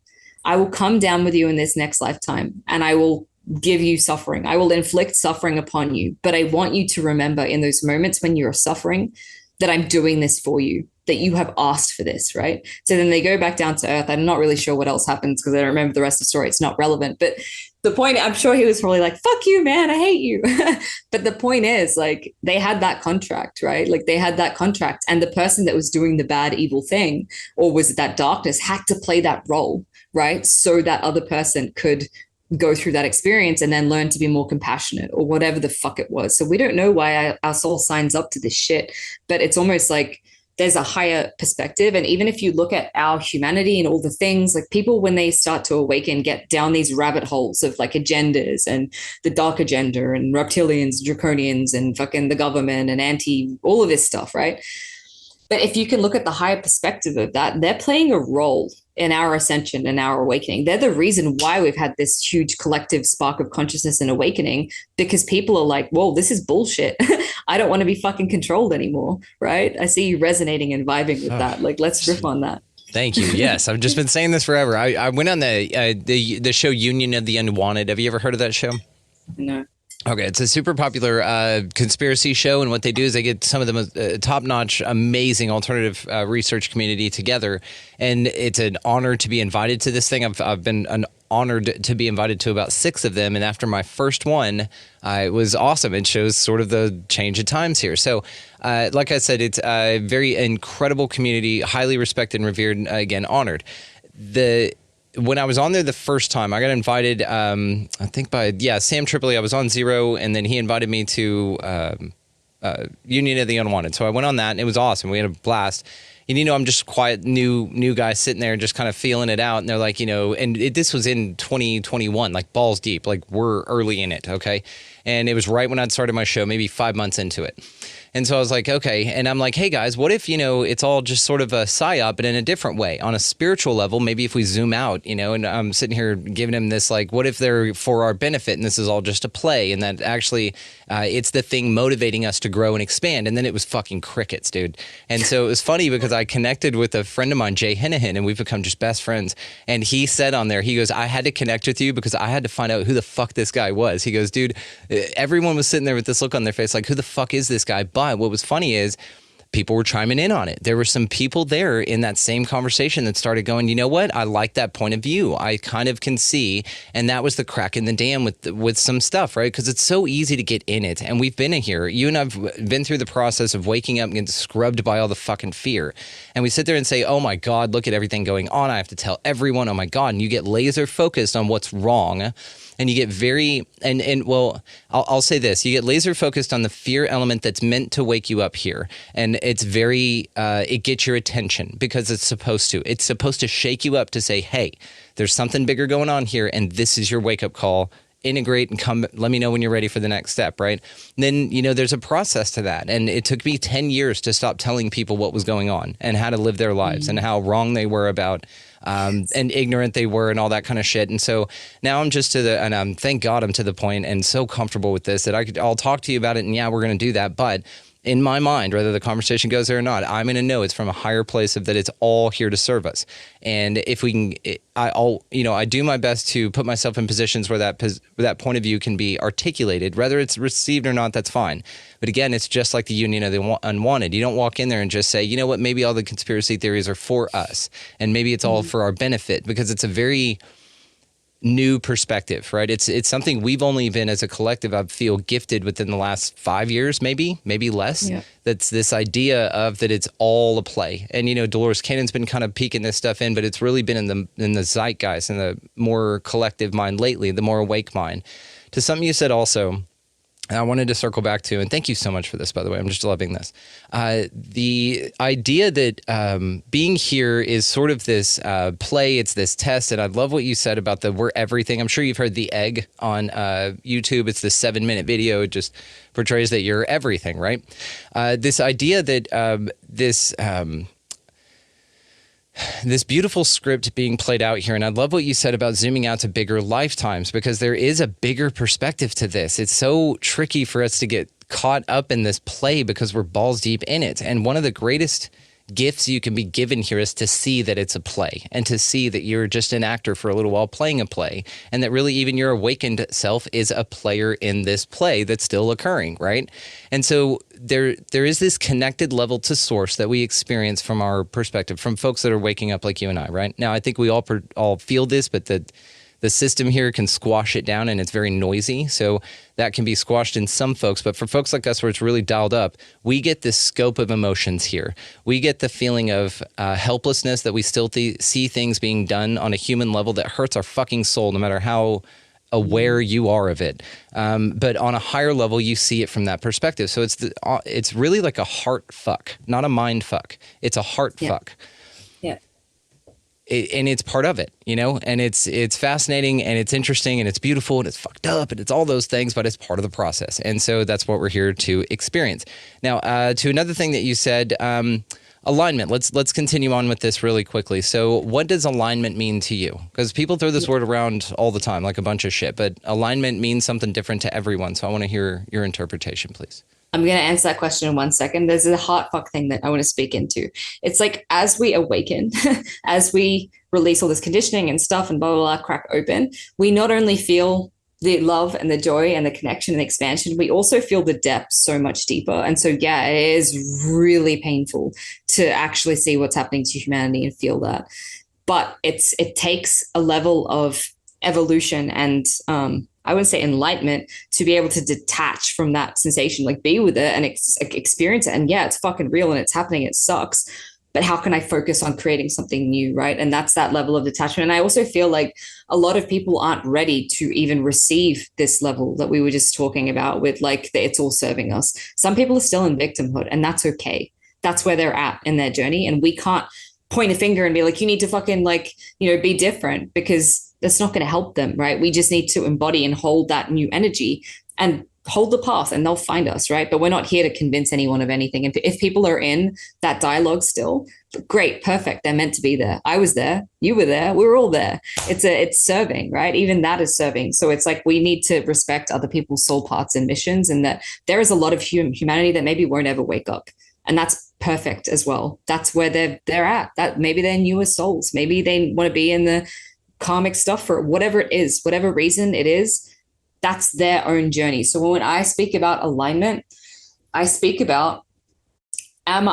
I will come down with you in this next lifetime and I will give you suffering. I will inflict suffering upon you. But I want you to remember in those moments when you're suffering that I'm doing this for you, that you have asked for this, right? So then they go back down to earth. I'm not really sure what else happens because I don't remember the rest of the story. It's not relevant. But the point, I'm sure he was probably like, fuck you, man, I hate you. But the point is, like, they had that contract, right? Like, they had that contract. And the person that was doing the bad, evil thing, or was that darkness, had to play that role, right? So that other person could go through that experience and then learn to be more compassionate or whatever the fuck it was. So we don't know why our soul signs up to this shit, but it's almost like there's a higher perspective. And even if you look at our humanity and all the things, like people, when they start to awaken, get down these rabbit holes of like agendas and the dark agenda and reptilians, draconians, and fucking the government and all of this stuff, right? But if you can look at the higher perspective of that, they're playing a role in our ascension and our awakening. They're the reason why we've had this huge collective spark of consciousness and awakening, because people are like, whoa, this is bullshit. I don't want to be fucking controlled anymore, right? I see you resonating and vibing with that. Like, let's riff on that. Thank you. Yes, I've just been saying this forever. I went on the show Union of the Unwanted. Have you ever heard of that show? No. Okay, it's a super popular conspiracy show, and what they do is they get some of the most top-notch, amazing alternative research community together, and it's an honor to be invited to this thing. I've been honored to be invited to about 6 of them, and after my first one, it was awesome. It shows sort of the change of times here. So, like I said, it's a very incredible community, highly respected and revered, again, honored. When I was on there the first time, I got invited, I think Sam Tripoli. I was on Zero, and then he invited me to Union of the Unwanted. So I went on that, and it was awesome. We had a blast. And, I'm just quiet, new guy sitting there and just kind of feeling it out. And they're like, and this was in 2021, like balls deep, like we're early in it. Okay. And it was right when I'd started my show, maybe 5 months into it. And so I was like, okay. And I'm like, hey guys, what if, it's all just sort of a psyop, but in a different way on a spiritual level? Maybe if we zoom out, and I'm sitting here giving him this, like, what if they're for our benefit and this is all just a play, and that actually it's the thing motivating us to grow and expand. And then it was fucking crickets, dude. And so it was funny because I connected with a friend of mine, Jay Hennihan, and we've become just best friends. And he said on there, he goes, I had to connect with you because I had to find out who the fuck this guy was. He goes, dude, everyone was sitting there with this look on their face like, who the fuck is this guy? But what was funny is people were chiming in on it. There were some people there in that same conversation that started going, you know what? I like that point of view. I kind of can see. And that was the crack in the dam with some stuff, right? Because it's so easy to get in it. And we've been in here. You and I've been through the process of waking up and getting scrubbed by all the fucking fear. And we sit there and say, oh my God, look at everything going on. I have to tell everyone, oh my God. And you get laser focused on what's wrong. And you get very, well, I'll say this, you get laser focused on the fear element that's meant to wake you up here. And it's very, it gets your attention because it's supposed to. It's supposed to shake you up to say, hey, there's something bigger going on here. And this is your wake up call. Integrate and come, let me know when you're ready for the next step, right? And then, there's a process to that. And it took me 10 years to stop telling people what was going on and how to live their lives and how wrong they were about and ignorant they were and all that kind of shit. And so now I'm just thank God I'm to the point and so comfortable with this that I'll talk to you about it and yeah, we're going to do that. But in my mind, whether the conversation goes there or not, I'm going to know it's from a higher place of that it's all here to serve us. And if we can, I do my best to put myself in positions where that point of view can be articulated, whether it's received or not, that's fine. But again, it's just like the union of the unwanted. You don't walk in there and just say, you know what, maybe all the conspiracy theories are for us and maybe it's all for our benefit, because it's a very new perspective, right? It's something we've only been as a collective, I feel, gifted within the last 5 years, maybe less. Yeah. That's this idea of that it's all a play. And, Dolores Cannon's been kind of peeking this stuff in, but it's really been in the zeitgeist and the more collective mind lately, the more awake mind. To something you said also, I wanted to circle back to, and thank you so much for this, by the way. I'm just loving this. The idea that being here is sort of this play, it's this test, and I love what you said about the we're everything. I'm sure you've heard the egg on YouTube. It's the 7-minute video. It just portrays that you're everything, right? This idea that this beautiful script being played out here. And I love what you said about zooming out to bigger lifetimes, because there is a bigger perspective to this. It's so tricky for us to get caught up in this play because we're balls deep in it. And one of the greatest gifts you can be given here is to see that it's a play and to see that you're just an actor for a little while playing a play, and that really even your awakened self is a player in this play that's still occurring, right? And so there is this connected level to source that we experience from our perspective, from folks that are waking up like you and I, right? Now, I think we all feel this, but the system here can squash it down, and it's very noisy. So that can be squashed in some folks. But for folks like us where it's really dialed up, we get this scope of emotions here. We get the feeling of helplessness, that we still see things being done on a human level that hurts our fucking soul, no matter how aware you are of it. But on a higher level, you see it from that perspective. So it's really like a heart fuck, not a mind fuck. It's a heart fuck. Yeah. And it's part of it, and it's fascinating and it's interesting and it's beautiful and it's fucked up and it's all those things, but it's part of the process. And so that's what we're here to experience. Now, to another thing that you said, alignment. Let's continue on with this really quickly. So what does alignment mean to you? Because people throw this word around all the time, like a bunch of shit, but alignment means something different to everyone. So I want to hear your interpretation, please. I'm going to answer that question in 1 second. There's a heart fuck thing that I want to speak into. It's like, as we awaken, as we release all this conditioning and stuff and blah, blah, blah, crack open, we not only feel the love and the joy and the connection and expansion, we also feel the depth so much deeper. And so, yeah, it is really painful to actually see what's happening to humanity and feel that. But it takes a level of evolution and I would say enlightenment to be able to detach from that sensation, like be with it and experience it. And yeah, it's fucking real and it's happening. It sucks. But how can I focus on creating something new, right? And that's that level of detachment. And I also feel like a lot of people aren't ready to even receive this level that we were just talking about with, like, it's all serving us. Some people are still in victimhood, and that's okay. that's where they're at in their journey. And we can't point a finger and be like, you need to fucking like, be different, because that's not going to help them, right? We just need to embody and hold that new energy and hold the path, and they'll find us, right? But we're not here to convince anyone of anything. If people are in that dialogue still, great, perfect. They're meant to be there. I was there. You were there. We were all there. It's serving, right? Even that is serving. So it's like we need to respect other people's soul paths and missions, and that there is a lot of humanity that maybe won't ever wake up. And that's perfect as well. That's where they're at. That maybe they're newer souls. Maybe they want to be in the karmic stuff for whatever it is, whatever reason it is. That's their own journey. So when I speak about alignment, I speak about, I'm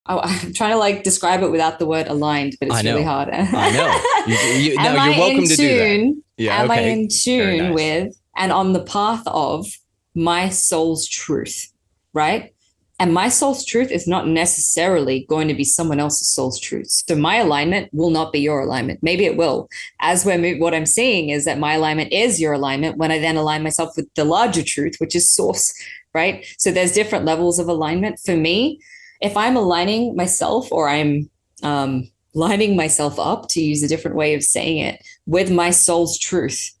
trying to like describe it without the word aligned, but it's really hard. I know. No, you're welcome to do that. Yeah, am okay. I in tune with and on the path of my soul's truth, right? And my soul's truth is not necessarily going to be someone else's soul's truth. So my alignment will not be your alignment. Maybe it will. What I'm seeing is that my alignment is your alignment when I then align myself with the larger truth, which is source, right? So there's different levels of alignment. For me, if I'm aligning myself, or I'm lining myself up, to use a different way of saying it, with my soul's truth,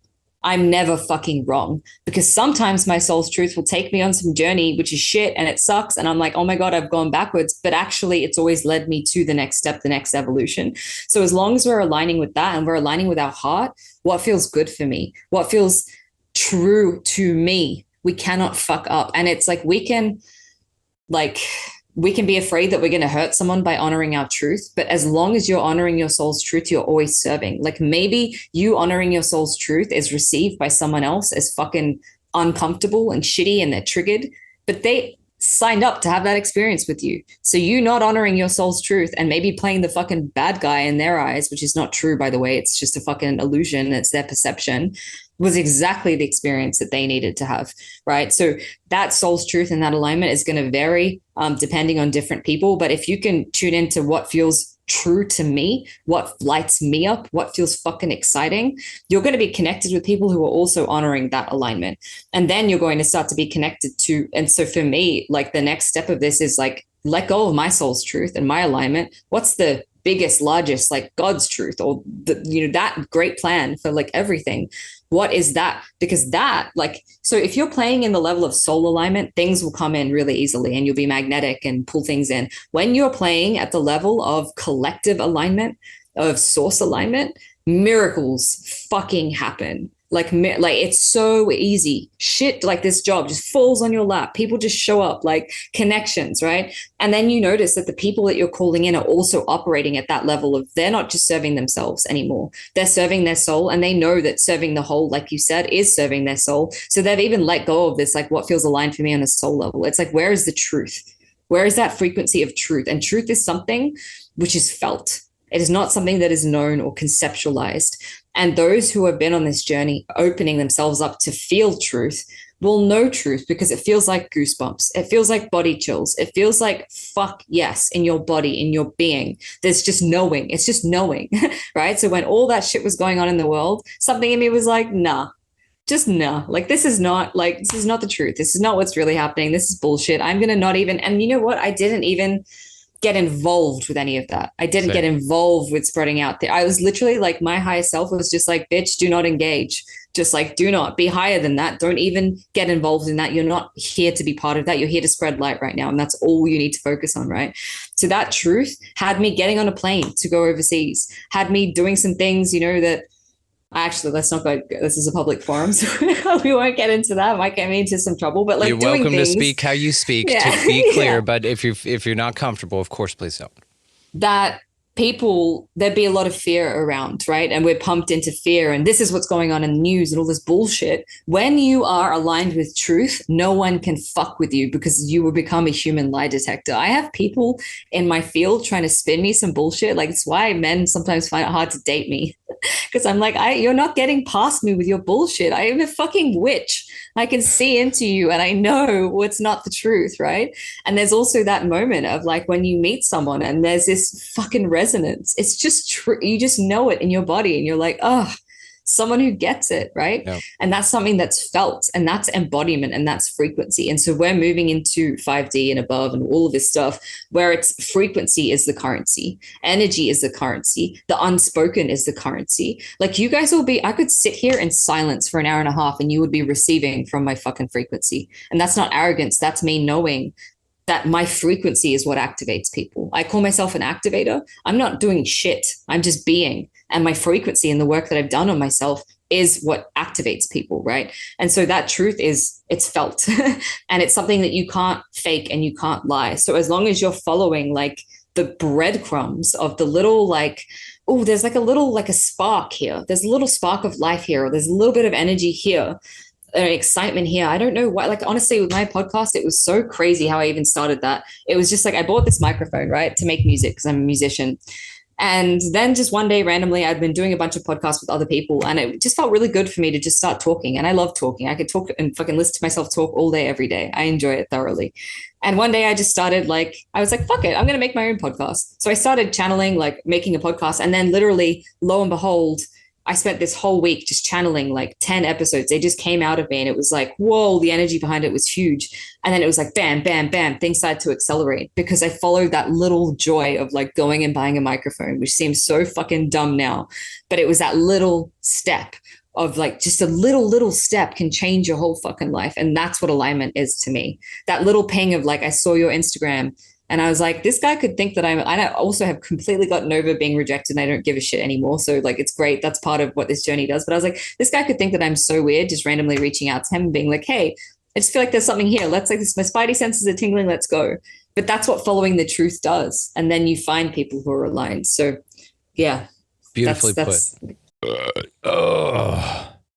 I'm never fucking wrong, because sometimes my soul's truth will take me on some journey, which is shit and it sucks. And I'm like, oh my God, I've gone backwards. But actually, it's always led me to the next step, the next evolution. So as long as we're aligning with that and we're aligning with our heart, what feels good for me, what feels true to me, we cannot fuck up. And it's like we can be afraid that we're going to hurt someone by honoring our truth. But as long as you're honoring your soul's truth, you're always serving. Like maybe you honoring your soul's truth is received by someone else as fucking uncomfortable and shitty and they're triggered, but they signed up to have that experience with you. So you not honoring your soul's truth and maybe playing the fucking bad guy in their eyes, which is not true, by the way, it's just a fucking illusion. It's their perception, was exactly the experience that they needed to have, right? So that soul's truth and that alignment is going to vary depending on different people. But if you can tune into what feels true to me, what lights me up, what feels fucking exciting, you're going to be connected with people who are also honoring that alignment. And then you're going to start to be connected to, and so for me, like the next step of this is like, let go of my soul's truth and my alignment. What's the biggest, largest, like God's truth, or the, that great plan for like everything? What is that? Because that, like, so if you're playing in the level of soul alignment, things will come in really easily and you'll be magnetic and pull things in. When you're playing at the level of collective alignment, of source alignment, miracles fucking happen. Like it's so easy. Shit like this job just falls on your lap. People just show up, like connections, right? And then you notice that the people that you're calling in are also operating at that level of, they're not just serving themselves anymore. They're serving their soul, and they know that serving the whole, like you said, is serving their soul. So they've even let go of this, like what feels aligned for me on a soul level. It's like, where is the truth? Where is that frequency of truth? And truth is something which is felt. It is not something that is known or conceptualized. And those who have been on this journey, opening themselves up to feel truth, will know truth, because it feels like goosebumps. It feels like body chills. It feels like fuck yes in your body, in your being. There's just knowing. It's just knowing, right? So when all that shit was going on in the world, something in me was like, nah, just nah. Like, this is not the truth. This is not what's really happening. This is bullshit. I'm going to not even, and you know what? I didn't even get involved with any of that. I didn't get involved with spreading out there. I was literally like, my higher self was just like, bitch, do not engage. Just like, do not be higher than that. Don't even get involved in that. You're not here to be part of that. You're here to spread light right now. And that's all you need to focus on, right? So that truth had me getting on a plane to go overseas, had me doing some things, that actually, let's not go. This is a public forum, so we won't get into that. It might get me into some trouble. But like, you're doing welcome things, to speak how you speak. Yeah. To be clear, Yeah. But if you're not comfortable, of course, please don't. That people, there'd be a lot of fear around, right? And we're pumped into fear, and this is what's going on in the news and all this bullshit. When you are aligned with truth, no one can fuck with you, because you will become a human lie detector. I have people in my field trying to spin me some bullshit. Like, it's why men sometimes find it hard to date me, because I'm like, you're not getting past me with your bullshit. I am a fucking witch. I can see into you and I know what's not the truth, right? And there's also that moment of like, when you meet someone and there's this fucking resonance, it's just true. You just know it in your body and you're like, oh, someone who gets it, right? Yeah. And that's something that's felt, and that's embodiment, and that's frequency. And so we're moving into 5D and above and all of this stuff where it's frequency is the currency, energy is the currency, the unspoken is the currency. Like you guys will be, I could sit here in silence for an hour and a half and you would be receiving from my fucking frequency. And that's not arrogance. That's me knowing that my frequency is what activates people. I call myself an activator. I'm not doing shit. I'm just being. And my frequency and the work that I've done on myself is what activates people, right? And so that truth is, it's felt. And it's something that you can't fake and you can't lie. So as long as you're following like the breadcrumbs of the little like, oh, there's like a little, like a spark here. There's a little spark of life here. Or there's a little bit of energy here. Excitement here. I don't know why. Like honestly, with my podcast, it was so crazy how I even started that. It was just like I bought this microphone, right, to make music because I'm a musician. And then just one day randomly, I'd been doing a bunch of podcasts with other people, and it just felt really good for me to just start talking. And I love talking. I could talk and fucking listen to myself talk all day, every day. I enjoy it thoroughly. And one day I just started like, I was like, fuck it, I'm going to make my own podcast. So I started channeling, like making a podcast, and then literally, lo and behold, I spent this whole week just channeling like 10 episodes. They just came out of me and it was like, whoa, the energy behind it was huge. And then it was like, bam, bam, bam, things started to accelerate because I followed that little joy of like going and buying a microphone, which seems so fucking dumb now. But it was that little step of like just a little step can change your whole fucking life. And that's what alignment is to me. That little ping of like, I saw your Instagram. And I was like, this guy could think that I also have completely gotten over being rejected and I don't give a shit anymore. So like, it's great. That's part of what this journey does. But I was like, this guy could think that I'm so weird, just randomly reaching out to him and being like, hey, I just feel like there's something here. Let's like this. My spidey senses are tingling. Let's go. But that's what following the truth does. And then you find people who are aligned. So yeah. Beautifully put.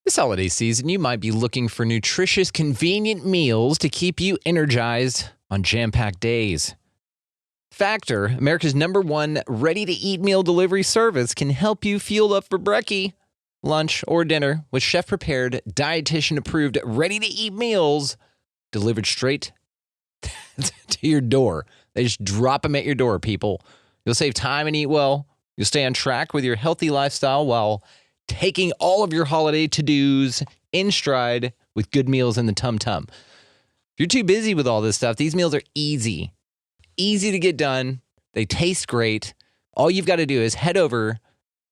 This holiday season, you might be looking for nutritious, convenient meals to keep you energized on jam-packed days. Factor, America's #1 ready-to-eat meal delivery service, can help you fuel up for brekkie, lunch, or dinner with chef-prepared, dietitian-approved, ready-to-eat meals delivered straight to your door. They just drop them at your door, people. You'll save time and eat well. You'll stay on track with your healthy lifestyle while taking all of your holiday to-dos in stride with good meals in the tum-tum. If you're too busy with all this stuff, these meals are easy. Easy to get done. They taste great. All you've got to do is head over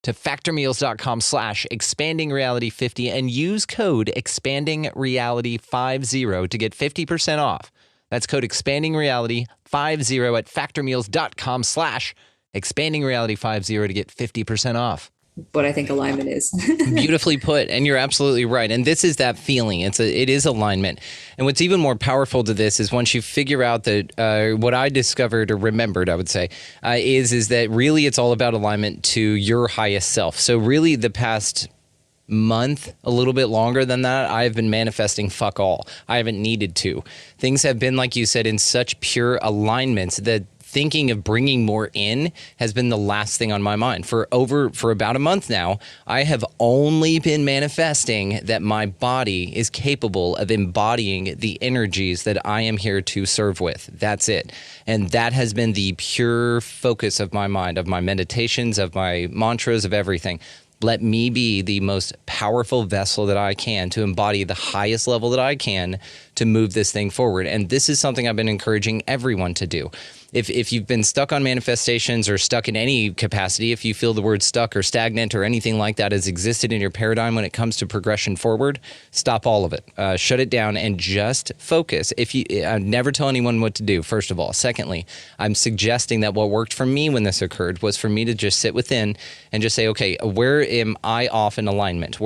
to factormeals.com/expandingreality50 and use code expandingreality50 to get 50% off. That's code expandingreality50 at factormeals.com/expandingreality50 to get 50% off. What I think alignment is. Beautifully put. And you're absolutely right. And this is that feeling. It is alignment. And what's even more powerful to this is once you figure out that what I discovered or remembered, I would say, is that really it's all about alignment to your highest self. So really the past month, a little bit longer than that, I've been manifesting fuck all. I haven't needed to. Things have been, like you said, in such pure alignment that thinking of bringing more in has been the last thing on my mind. For about a month now, I have only been manifesting that my body is capable of embodying the energies that I am here to serve with. That's it. And that has been the pure focus of my mind, of my meditations, of my mantras, of everything. Let me be the most powerful vessel that I can to embody the highest level that I can to move this thing forward. And this is something I've been encouraging everyone to do. If you've been stuck on manifestations or stuck in any capacity, if you feel the word stuck or stagnant or anything like that has existed in your paradigm when it comes to progression forward, stop all of it. Shut it down and just focus. I never tell anyone what to do, first of all. Secondly, I'm suggesting that what worked for me when this occurred was for me to just sit within and just say, okay, where am I off in alignment?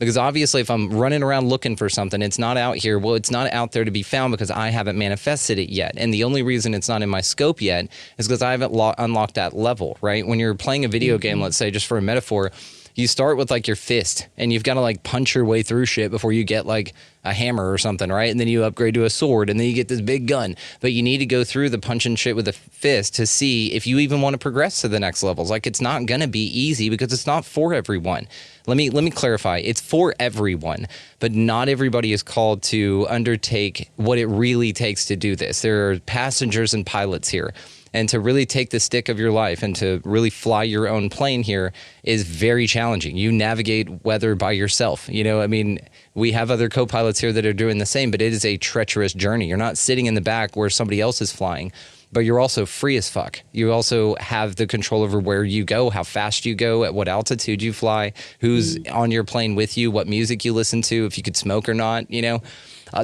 Because obviously if I'm running around looking for something, it's not out here. Well, it's not out there to be found because I haven't manifested it yet. And the only reason it's not in my scope yet is because I haven't unlocked that level, right? When you're playing a video game, let's say, just for a metaphor, you start with like your fist and you've got to like punch your way through shit before you get like a hammer or something, right? And then you upgrade to a sword and then you get this big gun. But you need to go through the punching shit with a fist to see if you even want to progress to the next levels. Like it's not going to be easy because it's not for everyone. Let me clarify. It's for everyone, but not everybody is called to undertake what it really takes to do this. There are passengers and pilots here. And to really take the stick of your life and to really fly your own plane here is very challenging. You navigate weather by yourself. You know, I mean, we have other co-pilots here that are doing the same, but it is a treacherous journey. You're not sitting in the back where somebody else is flying, but you're also free as fuck. You also have the control over where you go, how fast you go, at what altitude you fly, who's on your plane with you, what music you listen to, if you could smoke or not, you know.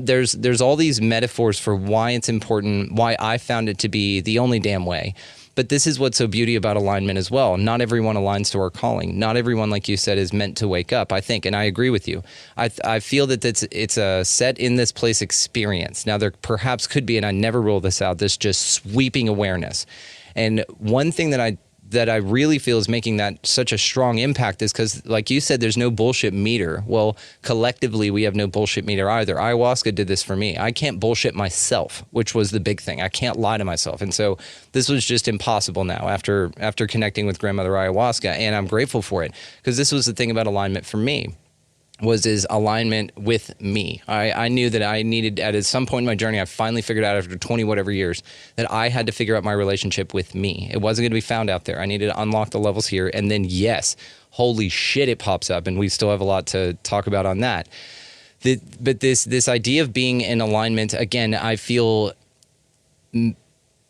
There's all these metaphors for why it's important, why I found it to be the only damn way. But this is what's so beauty about alignment as well. Not everyone aligns to our calling. Not everyone, like you said, is meant to wake up, I think. And I agree with you. I feel that it's a set in this place experience. Now, there perhaps could be, and I never rule this out, this just sweeping awareness. And one thing that I really feel is making that such a strong impact is because, like you said, there's no bullshit meter. Well, collectively, we have no bullshit meter either. Ayahuasca did this for me. I can't bullshit myself, which was the big thing. I can't lie to myself. And so this was just impossible now after connecting with Grandmother Ayahuasca. And I'm grateful for it because this was the thing about alignment for me. Was alignment with me. I knew that I needed, at some point in my journey, I finally figured out after 20 whatever years that I had to figure out my relationship with me. It wasn't going to be found out there. I needed to unlock the levels here. And then, yes, holy shit, it pops up. And we still have a lot to talk about on that. But this idea of being in alignment, again, I feel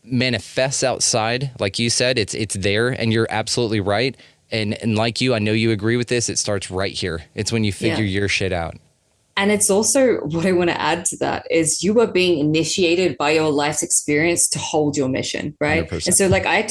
manifests outside. Like you said, it's there, and you're absolutely right. And like you, I know you agree with this. It starts right here. It's when you figure your shit out. And it's also what I want to add to that is you are being initiated by your life's experience to hold your mission, right? 100%. And so like I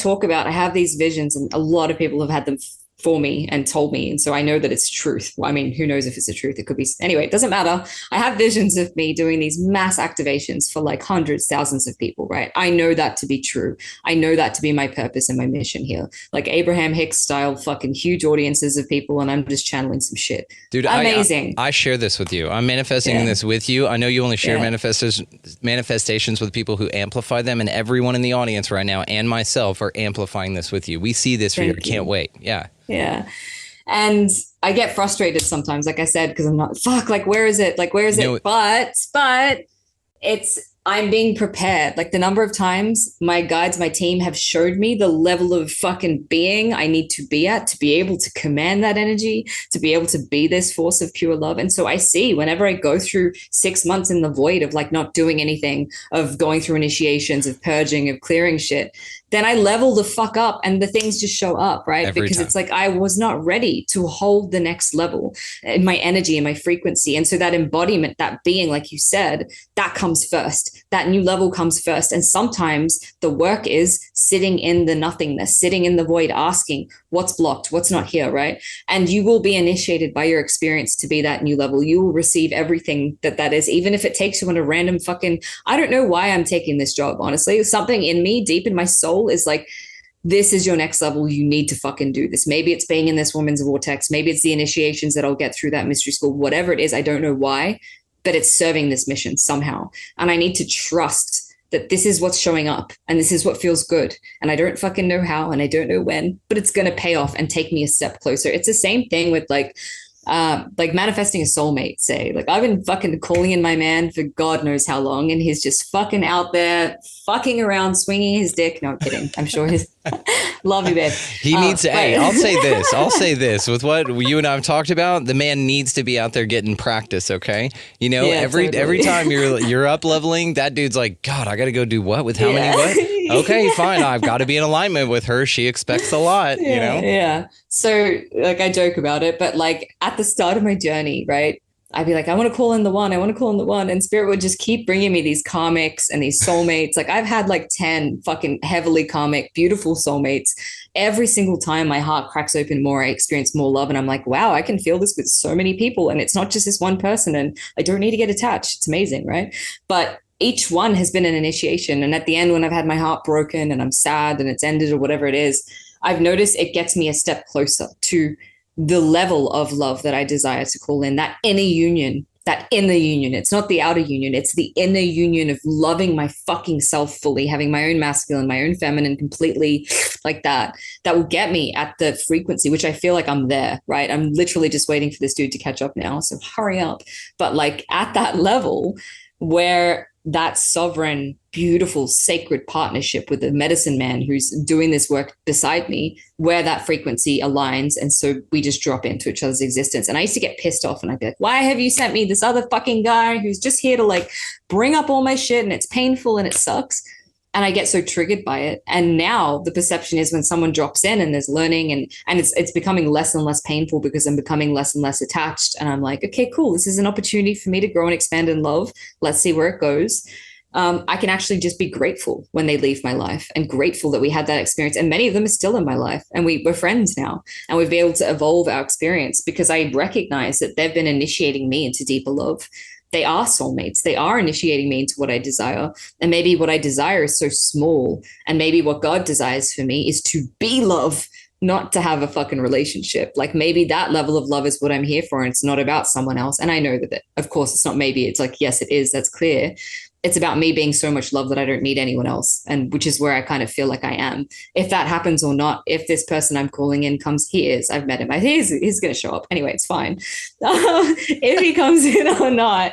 have these visions, and a lot of people have had them for me and told me. And so I know that it's truth. Well, I mean, who knows if it's the truth? It could be. Anyway, it doesn't matter. I have visions of me doing these mass activations for like hundreds, thousands of people, right? I know that to be true. I know that to be my purpose and my mission here. Like Abraham Hicks style, fucking huge audiences of people, and I'm just channeling some shit. Dude, amazing. I share this with you. I'm manifesting this with you. I know you only share manifestations with people who amplify them, and everyone in the audience right now and myself are amplifying this with you. We see this for you. I can't wait. Yeah. Yeah. And I get frustrated sometimes, like I said, because I'm not, like, where is it? Like, where is it? But I'm being prepared. Like the number of times my guides, my team have showed me the level of fucking being I need to be at to be able to command that energy, to be able to be this force of pure love. And so I see whenever I go through 6 months in the void of like not doing anything, of going through initiations, of purging, of clearing shit, then I level the fuck up and the things just show up, right? Every time. It's like I was not ready to hold the next level in my energy and my frequency. And so that embodiment, that being, like you said, that comes first. That new level comes first. And sometimes the work is sitting in the nothingness, sitting in the void, asking what's blocked, what's not here, right? And you will be initiated by your experience to be that new level. You will receive everything that is, even if it takes you on a random fucking, I don't know why I'm taking this job, honestly. Something in me, deep in my soul, is like, this is your next level. You need to fucking do this. Maybe it's being in this woman's vortex. Maybe it's the initiations that I'll get through that mystery school, whatever it is. I don't know why, but it's serving this mission somehow. And I need to trust that this is what's showing up and this is what feels good. And I don't fucking know how, and I don't know when, but it's going to pay off and take me a step closer. It's the same thing with like manifesting a soulmate, say. Like I've been fucking calling in my man for God knows how long, and he's just fucking out there fucking around, swinging his dick. No, I'm kidding. I'm sure he's love you, babe. He needs to, hey, I'll say this with what you and I have talked about, the man needs to be out there getting practice. Okay. You know, every time you're up leveling, that dude's like, God, I got to go do what with how many what? Okay, fine. I've got to be in alignment with her. She expects a lot, you know? Yeah. So like I joke about it, but like at the start of my journey, right, I'd be like, I want to call in the one. I want to call in the one. And Spirit would just keep bringing me these karmics and these soulmates. Like I've had like 10 fucking heavily karmic, beautiful soulmates. Every single time my heart cracks open more, I experience more love. And I'm like, wow, I can feel this with so many people. And it's not just this one person. And I don't need to get attached. It's amazing, right? But each one has been an initiation. And at the end, when I've had my heart broken and I'm sad and it's ended or whatever it is, I've noticed it gets me a step closer to the level of love that I desire to call in, that inner union. It's not the outer union. It's the inner union of loving my fucking self fully, having my own masculine, my own feminine completely like that. That will get me at the frequency, which I feel like I'm there, right? I'm literally just waiting for this dude to catch up now. So hurry up. But like at that level where that sovereign, beautiful, sacred partnership with the medicine man who's doing this work beside me, where that frequency aligns. And so we just drop into each other's existence. And I used to get pissed off and I'd be like, why have you sent me this other fucking guy who's just here to like bring up all my shit and it's painful and it sucks? And I get so triggered by it. And now the perception is when someone drops in and there's learning and it's becoming less and less painful because I'm becoming less and less attached. And I'm like, okay, cool. This is an opportunity for me to grow and expand in love. Let's see where it goes. I can actually just be grateful when they leave my life and grateful that we had that experience. And many of them are still in my life and we're friends now and we've been able to evolve our experience because I recognize that they've been initiating me into deeper love. They are soulmates. They are initiating me into what I desire. And maybe what I desire is so small. And maybe what God desires for me is to be love, not to have a fucking relationship. Like maybe that level of love is what I'm here for. And it's not about someone else. And I know that, of course, it's not maybe. It's like, yes, it is. That's clear. It's about me being so much love that I don't need anyone else. And which is where I kind of feel like I am. If that happens or not, if this person I'm calling in comes, he is, I've met him. He's going to show up. Anyway, it's fine. If he comes in or not,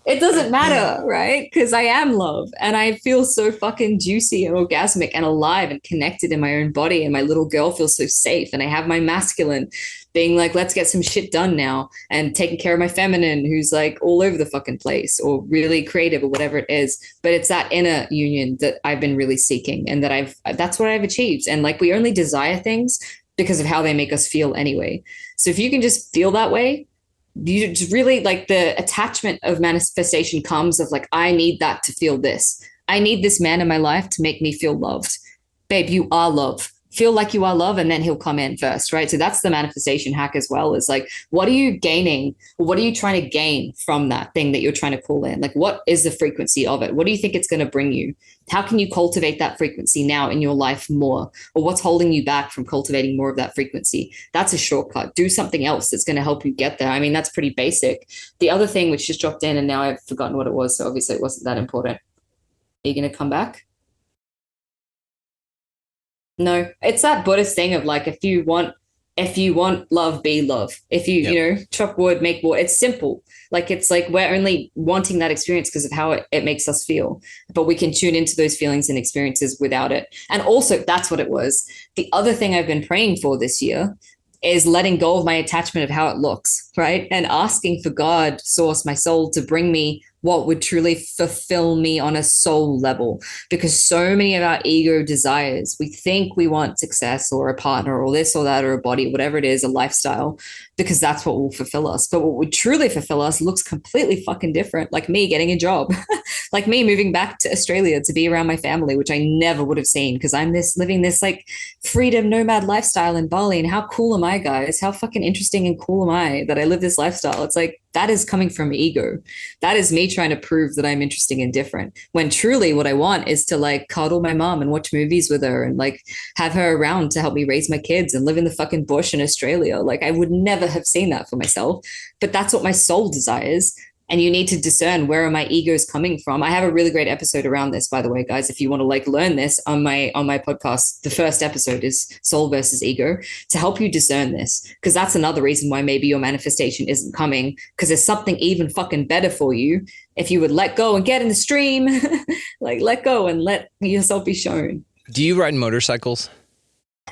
it doesn't matter, right? Because I am love and I feel so fucking juicy and orgasmic and alive and connected in my own body. And my little girl feels so safe. And I have my masculine being like, let's get some shit done now, and taking care of my feminine who's like all over the fucking place or really creative or whatever it is. But it's that inner union that I've been really seeking and that's what I've achieved. And like, we only desire things because of how they make us feel anyway. So if you can just feel that way, you just really like the attachment of manifestation comes of like, I need that to feel this. I need this man in my life to make me feel loved. Babe, you are love. Feel like you are love, and then he'll come in first, right? So that's the manifestation hack as well, is like, what are you gaining? What are you trying to gain from that thing that you're trying to call in? Like, what is the frequency of it? What do you think it's going to bring you? How can you cultivate that frequency now in your life more? Or what's holding you back from cultivating more of that frequency? That's a shortcut. Do something else that's going to help you get there. I mean, that's pretty basic. The other thing which just dropped in, and now I've forgotten what it was, so obviously it wasn't that important. Are you going to come back? No, it's that Buddhist thing of like, if you want love, be love. If you, you know, chop wood, make wood. It's simple. Like, it's like we're only wanting that experience because of how it makes us feel, but we can tune into those feelings and experiences without it. And also that's what it was. The other thing I've been praying for this year is letting go of my attachment of how it looks, right? And asking for God, source, my soul, to bring me what would truly fulfill me on a soul level. Because so many of our ego desires, we think we want success or a partner or this or that or a body, whatever it is, a lifestyle, because that's what will fulfill us. But what would truly fulfill us looks completely fucking different. Like me getting a job, like me moving back to Australia to be around my family, which I never would have seen because I'm living this like freedom nomad lifestyle in Bali. And how cool am I, guys? How fucking interesting and cool am I that I live this lifestyle? It's like, that is coming from ego. That is me trying to prove that I'm interesting and different. When truly what I want is to like cuddle my mom and watch movies with her and like have her around to help me raise my kids and live in the fucking bush in Australia. Like, I would never have seen that for myself, but that's what my soul desires. And you need to discern, where are my egos coming from? I have a really great episode around this, by the way, guys. If you want to like learn this on my podcast, the first episode is soul versus ego, to help you discern this, because that's another reason why maybe your manifestation isn't coming, because there's something even fucking better for you if you would let go and get in the stream. Like, let go and let yourself be shown. Do you ride motorcycles?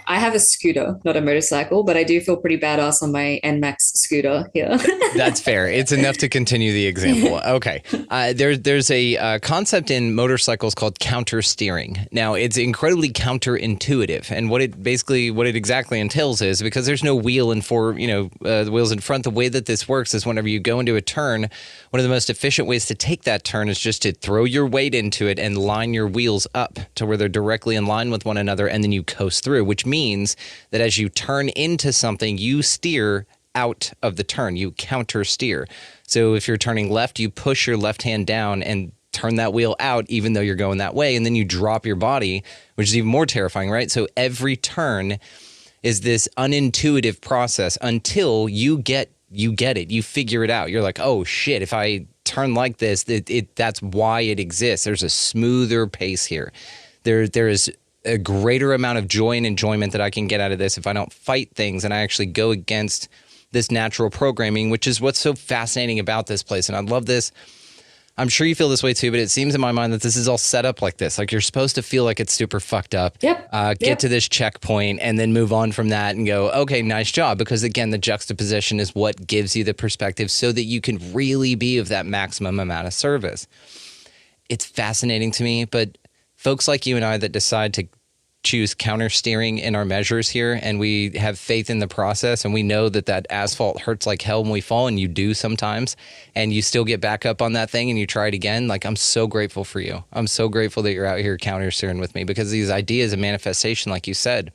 I have a scooter, not a motorcycle, but I do feel pretty badass on my NMAX scooter here. That's fair. It's enough to continue the example. Okay. There's a concept in motorcycles called counter steering. Now, it's incredibly counterintuitive. And what it exactly entails is, because there's no wheel and the wheels in front, the way that this works is whenever you go into a turn, one of the most efficient ways to take that turn is just to throw your weight into it and line your wheels up to where they're directly in line with one another, and then you coast through, which means that as you turn into something, you steer out of the turn. You counter steer. So if you're turning left, you push your left hand down and turn that wheel out, even though you're going that way. And then you drop your body, which is even more terrifying, right? So every turn is this unintuitive process until you get it. You figure it out. You're like, oh shit, if I turn like this, that's why it exists. There's a smoother pace here. There is a greater amount of joy and enjoyment that I can get out of this if I don't fight things and I actually go against this natural programming, which is what's so fascinating about this place. And I love this. I'm sure you feel this way too, but it seems in my mind that this is all set up like this. Like you're supposed to feel like it's super fucked up. Yep. Get to this checkpoint and then move on from that and go, okay, nice job. Because again, the juxtaposition is what gives you the perspective so that you can really be of that maximum amount of service. It's fascinating to me, but folks like you and I that decide to choose counter steering in our measures here, and we have faith in the process, and we know that that asphalt hurts like hell when we fall, and you do sometimes, and you still get back up on that thing and you try it again. Like, I'm so grateful for you. I'm so grateful that you're out here counter steering with me, because these ideas of manifestation, like you said,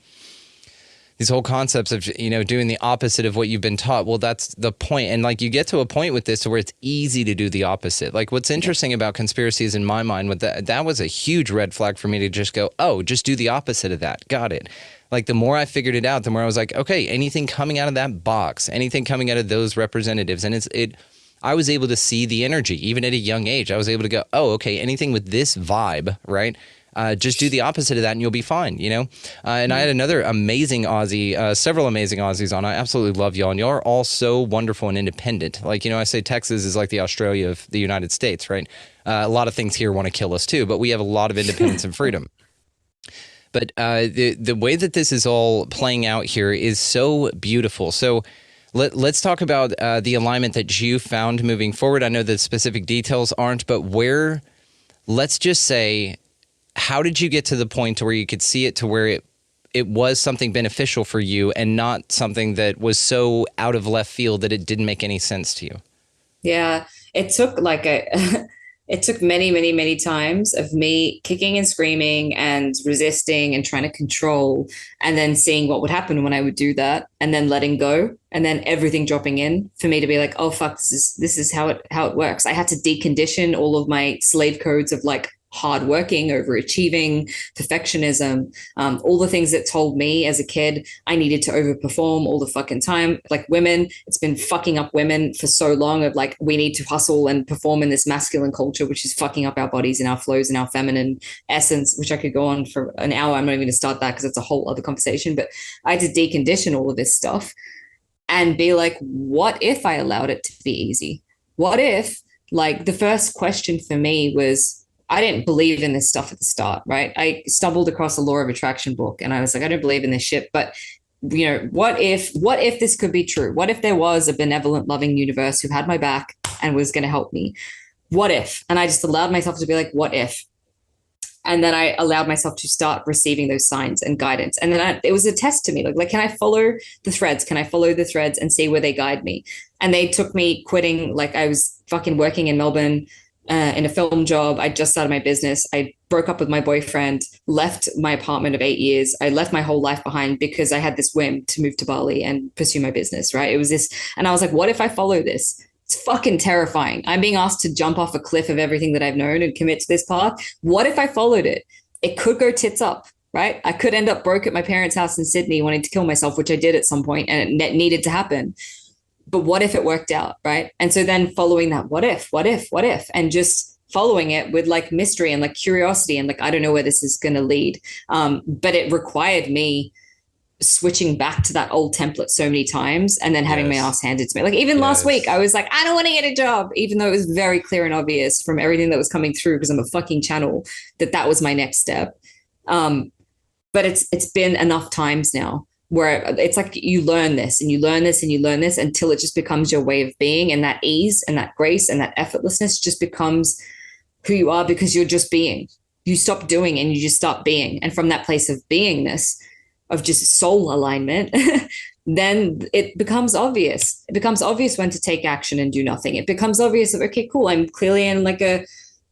these whole concepts of, you know, doing the opposite of what you've been taught. Well, that's the point. And like you get to a point with this where it's easy to do the opposite. Like what's interesting about conspiracies in my mind, with that was a huge red flag for me to just go, oh, just do the opposite of that. Got it. Like the more I figured it out, the more I was like, okay, anything coming out of that box, anything coming out of those representatives. And I was able to see the energy, even at a young age. I was able to go, oh, okay, anything with this vibe, right? Just do the opposite of that and you'll be fine, you know? And I had another amazing Aussie, several amazing Aussies on. I absolutely love y'all. And y'all are all so wonderful and independent. Like, you know, I say Texas is like the Australia of the United States, right? A lot of things here want to kill us too, but we have a lot of independence and freedom. But the way that this is all playing out here is so beautiful. So let's talk about the alignment that you found moving forward. I know the specific details aren't, but let's just say, how did you get to the point to where you could see it to where it was something beneficial for you and not something that was so out of left field that it didn't make any sense to you? Yeah, it took it took many, many, many times of me kicking and screaming and resisting and trying to control, and then seeing what would happen when I would do that, and then letting go, and then everything dropping in for me to be like, oh fuck, this is how it works. I had to decondition all of my slave codes of like hardworking, overachieving, perfectionism, all the things that told me as a kid I needed to overperform all the fucking time. Like women, it's been fucking up women for so long of like, we need to hustle and perform in this masculine culture, which is fucking up our bodies and our flows and our feminine essence, which I could go on for an hour. I'm not even going to start that because it's a whole other conversation, but I had to decondition all of this stuff and be like, what if I allowed it to be easy? What if, like, the first question for me was, I didn't believe in this stuff at the start, right? I stumbled across a law of attraction book and I was like, I don't believe in this shit. But, you know, what if this could be true? What if there was a benevolent, loving universe who had my back and was going to help me? What if? And I just allowed myself to be like, what if? And then I allowed myself to start receiving those signs and guidance. And then it was a test to me. Like, can I follow the threads? Can I follow the threads and see where they guide me? And they took me quitting. Like, I was fucking working in Melbourne, in a film job. I just started my business. I broke up with my boyfriend, left my apartment of 8 years. I left my whole life behind because I had this whim to move to Bali and pursue my business, right? It was this, and I was like, what if I follow this? It's fucking terrifying. I'm being asked to jump off a cliff of everything that I've known and commit to this path. What if I followed it? It could go tits up, right? I could end up broke at my parents' house in Sydney wanting to kill myself, which I did at some point, and it needed to happen. But what if it worked out, right? And so then following that, what if, and just following it with like mystery and like curiosity and like, I don't know where this is going to lead. But it required me switching back to that old template so many times and then having my ass handed to me. Like even last week, I was like, I don't want to get a job, even though it was very clear and obvious from everything that was coming through, because I'm a fucking channel, that was my next step. But it's been enough times now where it's like you learn this and you learn this and you learn this until it just becomes your way of being, and that ease and that grace and that effortlessness just becomes who you are, because you're just being. You stop doing and you just start being. And from that place of beingness, of just soul alignment, then it becomes obvious. It becomes obvious when to take action and do nothing. It becomes obvious that, okay, cool, I'm clearly in like an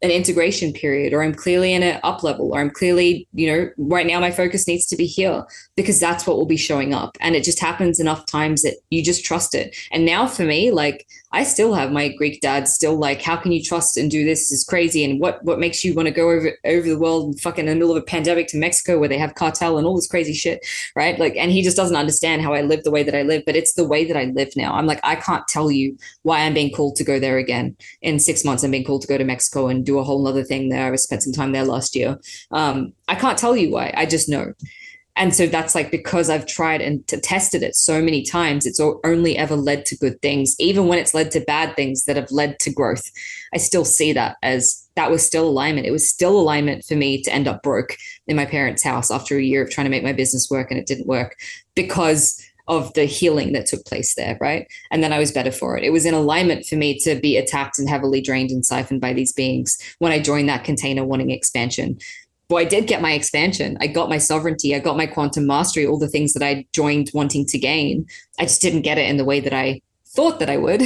integration period, or I'm clearly in an up level, or I'm clearly, you know, right now my focus needs to be here, because that's what will be showing up. And it just happens enough times that you just trust it. And now for me, like, I still have my Greek dad still like, how can you trust and do this? This is crazy. And what makes you want to go over the world and fucking in the middle of a pandemic to Mexico where they have cartel and all this crazy shit, right? Like, and he just doesn't understand how I live the way that I live, but it's the way that I live now. I'm like, I can't tell you why I'm being called to go there again. In 6 months, I'm being called to go to Mexico and do a whole nother thing there. I spent some time there last year. I can't tell you why. I just know. And so that's like, because I've tried and tested it so many times, it's only ever led to good things. Even when it's led to bad things that have led to growth, I still see that as that was still alignment. It was still alignment for me to end up broke in my parents' house after a year of trying to make my business work, and it didn't work because of the healing that took place there, right? And then I was better for it. It was in alignment for me to be attacked and heavily drained and siphoned by these beings when I joined that container wanting expansion. Well, I did get my expansion. I got my sovereignty. I got my quantum mastery, all the things that I joined wanting to gain. I just didn't get it in the way that I thought that I would.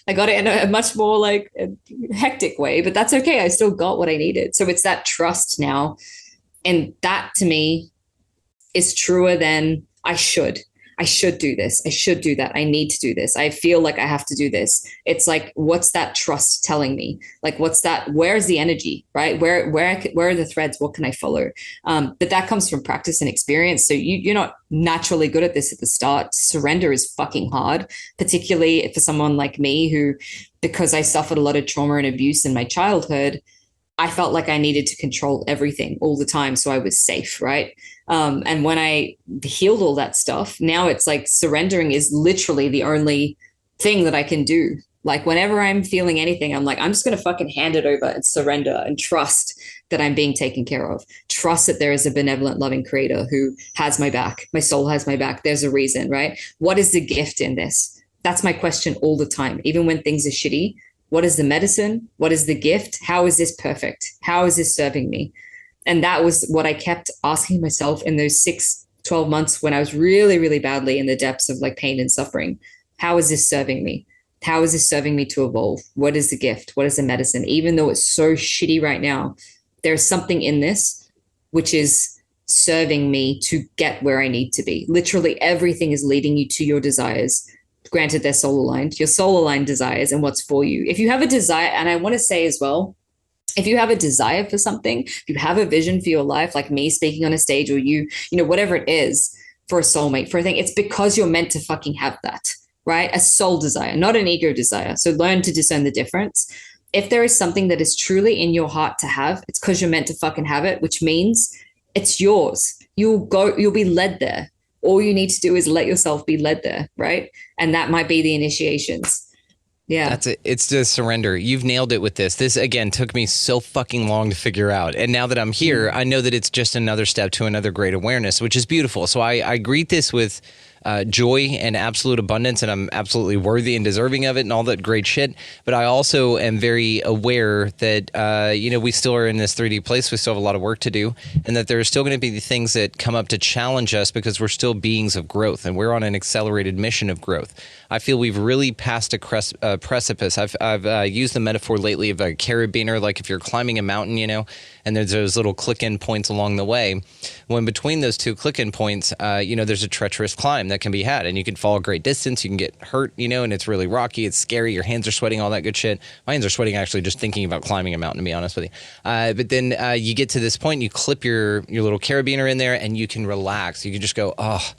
I got it in a much more like a hectic way, but that's okay. I still got what I needed. So it's that trust now. And that to me is truer than I should do this. I should do that. I need to do this. I feel like I have to do this. It's like, what's that trust telling me? Like, what's that? Where's the energy, right? Where are the threads? What can I follow? But that comes from practice and experience. So you're not naturally good at this at the start. Surrender is fucking hard, particularly for someone like me who, because I suffered a lot of trauma and abuse in my childhood, I felt like I needed to control everything all the time so I was safe, right? And when I healed all that stuff, now it's like surrendering is literally the only thing that I can do. Like whenever I'm feeling anything, I'm like, I'm just going to fucking hand it over and surrender and trust that I'm being taken care of. Trust that there is a benevolent, loving creator who has my back. My soul has my back. There's a reason, right? What is the gift in this? That's my question all the time, even when things are shitty. What is the medicine? What is the gift? How is this perfect? How is this serving me? And that was what I kept asking myself in those 12 months when I was really, really badly in the depths of like pain and suffering. How is this serving me? How is this serving me to evolve? What is the gift? What is the medicine? Even though it's so shitty right now, there's something in this which is serving me to get where I need to be. Literally everything is leading you to your desires. Granted, they're soul aligned, your soul aligned desires and what's for you. If you have a desire, and I want to say as well, if you have a desire for something, if you have a vision for your life, like me speaking on a stage, or you know, whatever it is for a soulmate, for a thing, it's because you're meant to fucking have that, right? A soul desire, not an ego desire. So learn to discern the difference. If there is something that is truly in your heart to have, it's because you're meant to fucking have it, which means it's yours. You'll be led there. All you need to do is let yourself be led there, right? And that might be the initiations. Yeah. That's it. It's the surrender. You've nailed it with this. This, again, took me so fucking long to figure out. And now that I'm here, I know that it's just another step to another great awareness, which is beautiful. So I greet this with joy and absolute abundance, and I'm absolutely worthy and deserving of it and all that great shit. But I also am very aware that, we still are in this 3D place. We still have a lot of work to do, and that there are still going to be the things that come up to challenge us because we're still beings of growth, and we're on an accelerated mission of growth. I feel we've really passed a precipice. I've used the metaphor lately of a carabiner, like if you're climbing a mountain, and there's those little click-in points along the way. When between those two click-in points, there's a treacherous climb that can be had, and you can fall a great distance. You can get hurt, and it's really rocky. It's scary. Your hands are sweating, all that good shit. My hands are sweating actually just thinking about climbing a mountain, to be honest with you. But then you get to this point, you clip your little carabiner in there, and you can relax. You can just go, oh,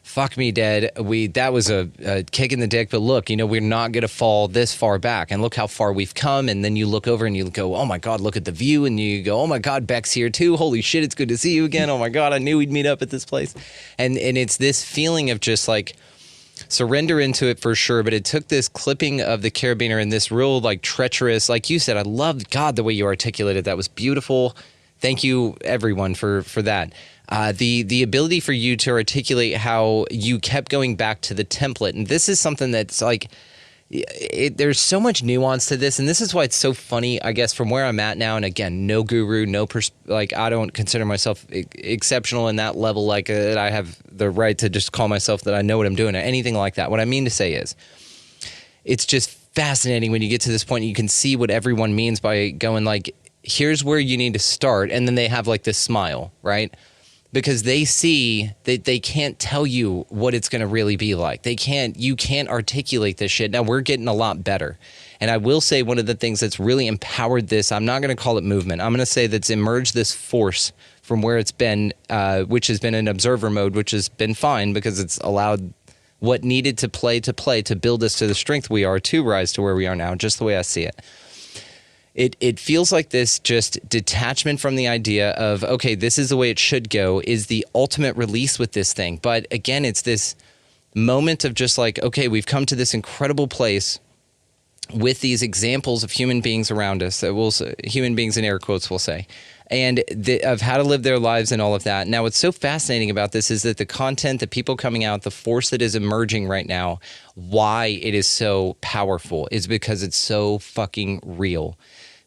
fuck me, Dad. That was a kick in the dick, but look, we're not going to fall this far back, and look how far we've come. And then you look over and you go, oh my God, look at the view. And you go, oh my God, Bec's here too. Holy shit, it's good to see you again. Oh my God, I knew we'd meet up at this place. And it's this feeling of just like surrender into it for sure. But it took this clipping of the carabiner and this real like treacherous, like you said, I loved, God, the way you articulated that was beautiful. Thank you everyone for that. The ability for you to articulate how you kept going back to the template. And this is something that's like, there's so much nuance to this. And this is why it's so funny, I guess, from where I'm at now. And again, no guru, I don't consider myself exceptional in that level, like that I have the right to just call myself that I know what I'm doing or anything like that. What I mean to say is, it's just fascinating when you get to this point, you can see what everyone means by going like, here's where you need to start. And then they have like this smile, right? Because they see that they can't tell you what it's going to really be like. You can't articulate this shit. Now we're getting a lot better. And I will say one of the things that's really empowered this, I'm not going to call it movement. I'm going to say that's emerged this force from where it's been, which has been in observer mode, which has been fine because it's allowed what needed to play to build us to the strength we are to rise to where we are now, just the way I see it. it feels like this just detachment from the idea of, okay, this is the way it should go, is the ultimate release with this thing. But again, it's this moment of just like, okay, we've come to this incredible place with these examples of human beings around us, that we'll say, human beings in air quotes, we'll say, and of how to live their lives and all of that. Now, what's so fascinating about this is that the content, the people coming out, the force that is emerging right now, why it is so powerful is because it's so fucking real.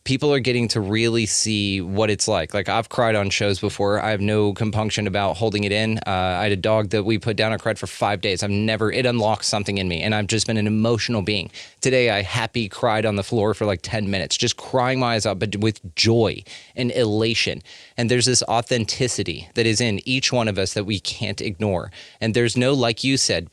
People are getting to really see what it's like. Like, I've cried on shows before. I have no compunction about holding it in. I had a dog that we put down. I cried for 5 days. It unlocked something in me, and I've just been an emotional being. Today, I happy cried on the floor for like 10 minutes, just crying my eyes out, but with joy and elation. And there's this authenticity that is in each one of us that we can't ignore. And there's no, like you said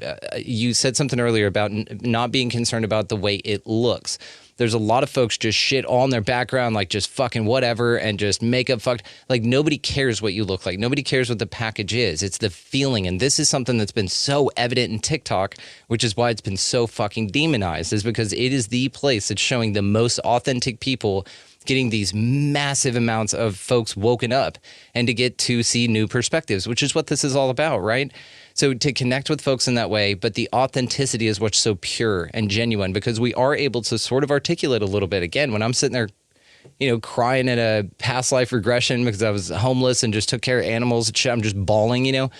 something earlier about not being concerned about the way it looks. There's a lot of folks just shit all in their background, like just fucking whatever, and just makeup fucked. Like, nobody cares what you look like. Nobody cares what the package is. It's the feeling. And this is something that's been so evident in TikTok, which is why it's been so fucking demonized, is because it is the place that's showing the most authentic people getting these massive amounts of folks woken up and to get to see new perspectives, which is what this is all about, right? So to connect with folks in that way, but the authenticity is what's so pure and genuine, because we are able to sort of articulate a little bit. Again, when I'm sitting there, crying at a past life regression because I was homeless and just took care of animals and shit, I'm just bawling,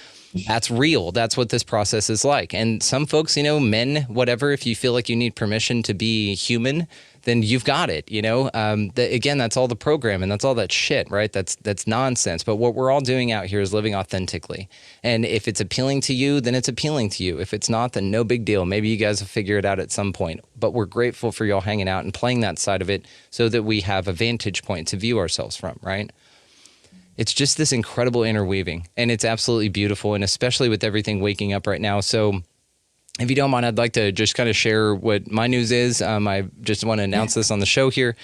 that's real. That's what this process is like. And some folks, men, whatever, if you feel like you need permission to be human, then you've got it, again, that's all the program and that's all that shit, right? That's nonsense. But what we're all doing out here is living authentically. And if it's appealing to you, then it's appealing to you. If it's not, then no big deal. Maybe you guys will figure it out at some point. But we're grateful for y'all hanging out and playing that side of it so that we have a vantage point to view ourselves from, right? It's just this incredible interweaving, and it's absolutely beautiful, and especially with everything waking up right now. So if you don't mind, I'd like to just kind of share what my news is. I just want to announce this on the show here.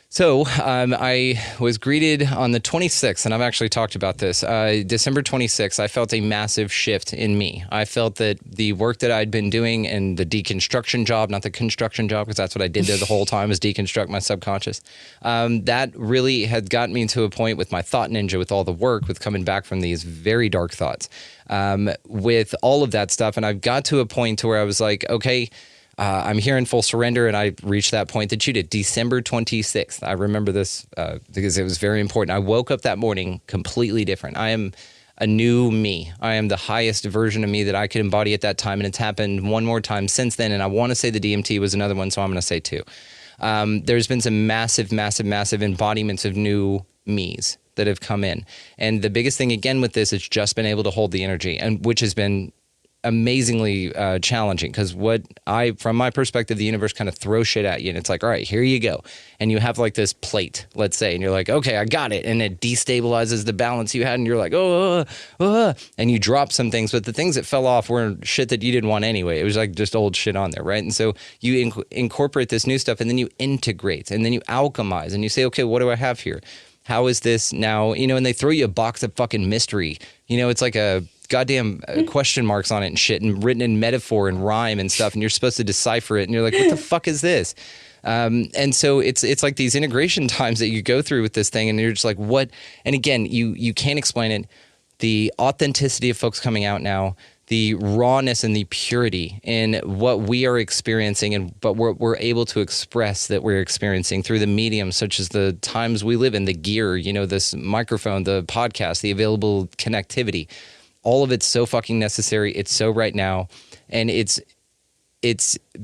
So I was greeted on the 26th, and I've actually talked about this. December 26th, I felt a massive shift in me. I felt that the work that I'd been doing and the deconstruction job, not the construction job, because that's what I did there the whole time, was deconstruct my subconscious. That really had gotten me to a point with my thought ninja, with all the work, with coming back from these very dark thoughts, with all of that stuff. And I've got to a point to where I was like, okay, I'm here in full surrender, and I reached that point that you did, December 26th. I remember this because it was very important. I woke up that morning completely different. I am a new me. I am the highest version of me that I could embody at that time, and it's happened one more time since then, and I want to say the DMT was another one, so I'm going to say two. There's been some massive, massive, massive embodiments of new me's that have come in. And the biggest thing, again, with this, is just been able to hold the energy, and which has been amazingly challenging, because from my perspective, the universe kind of throws shit at you, and it's like, all right, here you go. And you have like this plate, let's say, and you're like, okay, I got it. And it destabilizes the balance you had, and you're like, and you drop some things, but the things that fell off were shit that you didn't want anyway. It was like just old shit on there, right? And so you incorporate this new stuff, and then you integrate, and then you alchemize, and you say, okay, what do I have here? How is this now? And they throw you a box of fucking mystery. It's like a goddamn question marks on it and shit, and written in metaphor and rhyme and stuff, and you're supposed to decipher it, and you're like, what the fuck is this? And so it's like these integration times that you go through with this thing, and you're just like, what? And again, you can't explain it. The authenticity of folks coming out now, the rawness and the purity in what we are experiencing, but we're able to express that we're experiencing through the medium, such as the times we live in, the gear, this microphone, the podcast, the available connectivity. All of it's so fucking necessary. It's so right now. And it's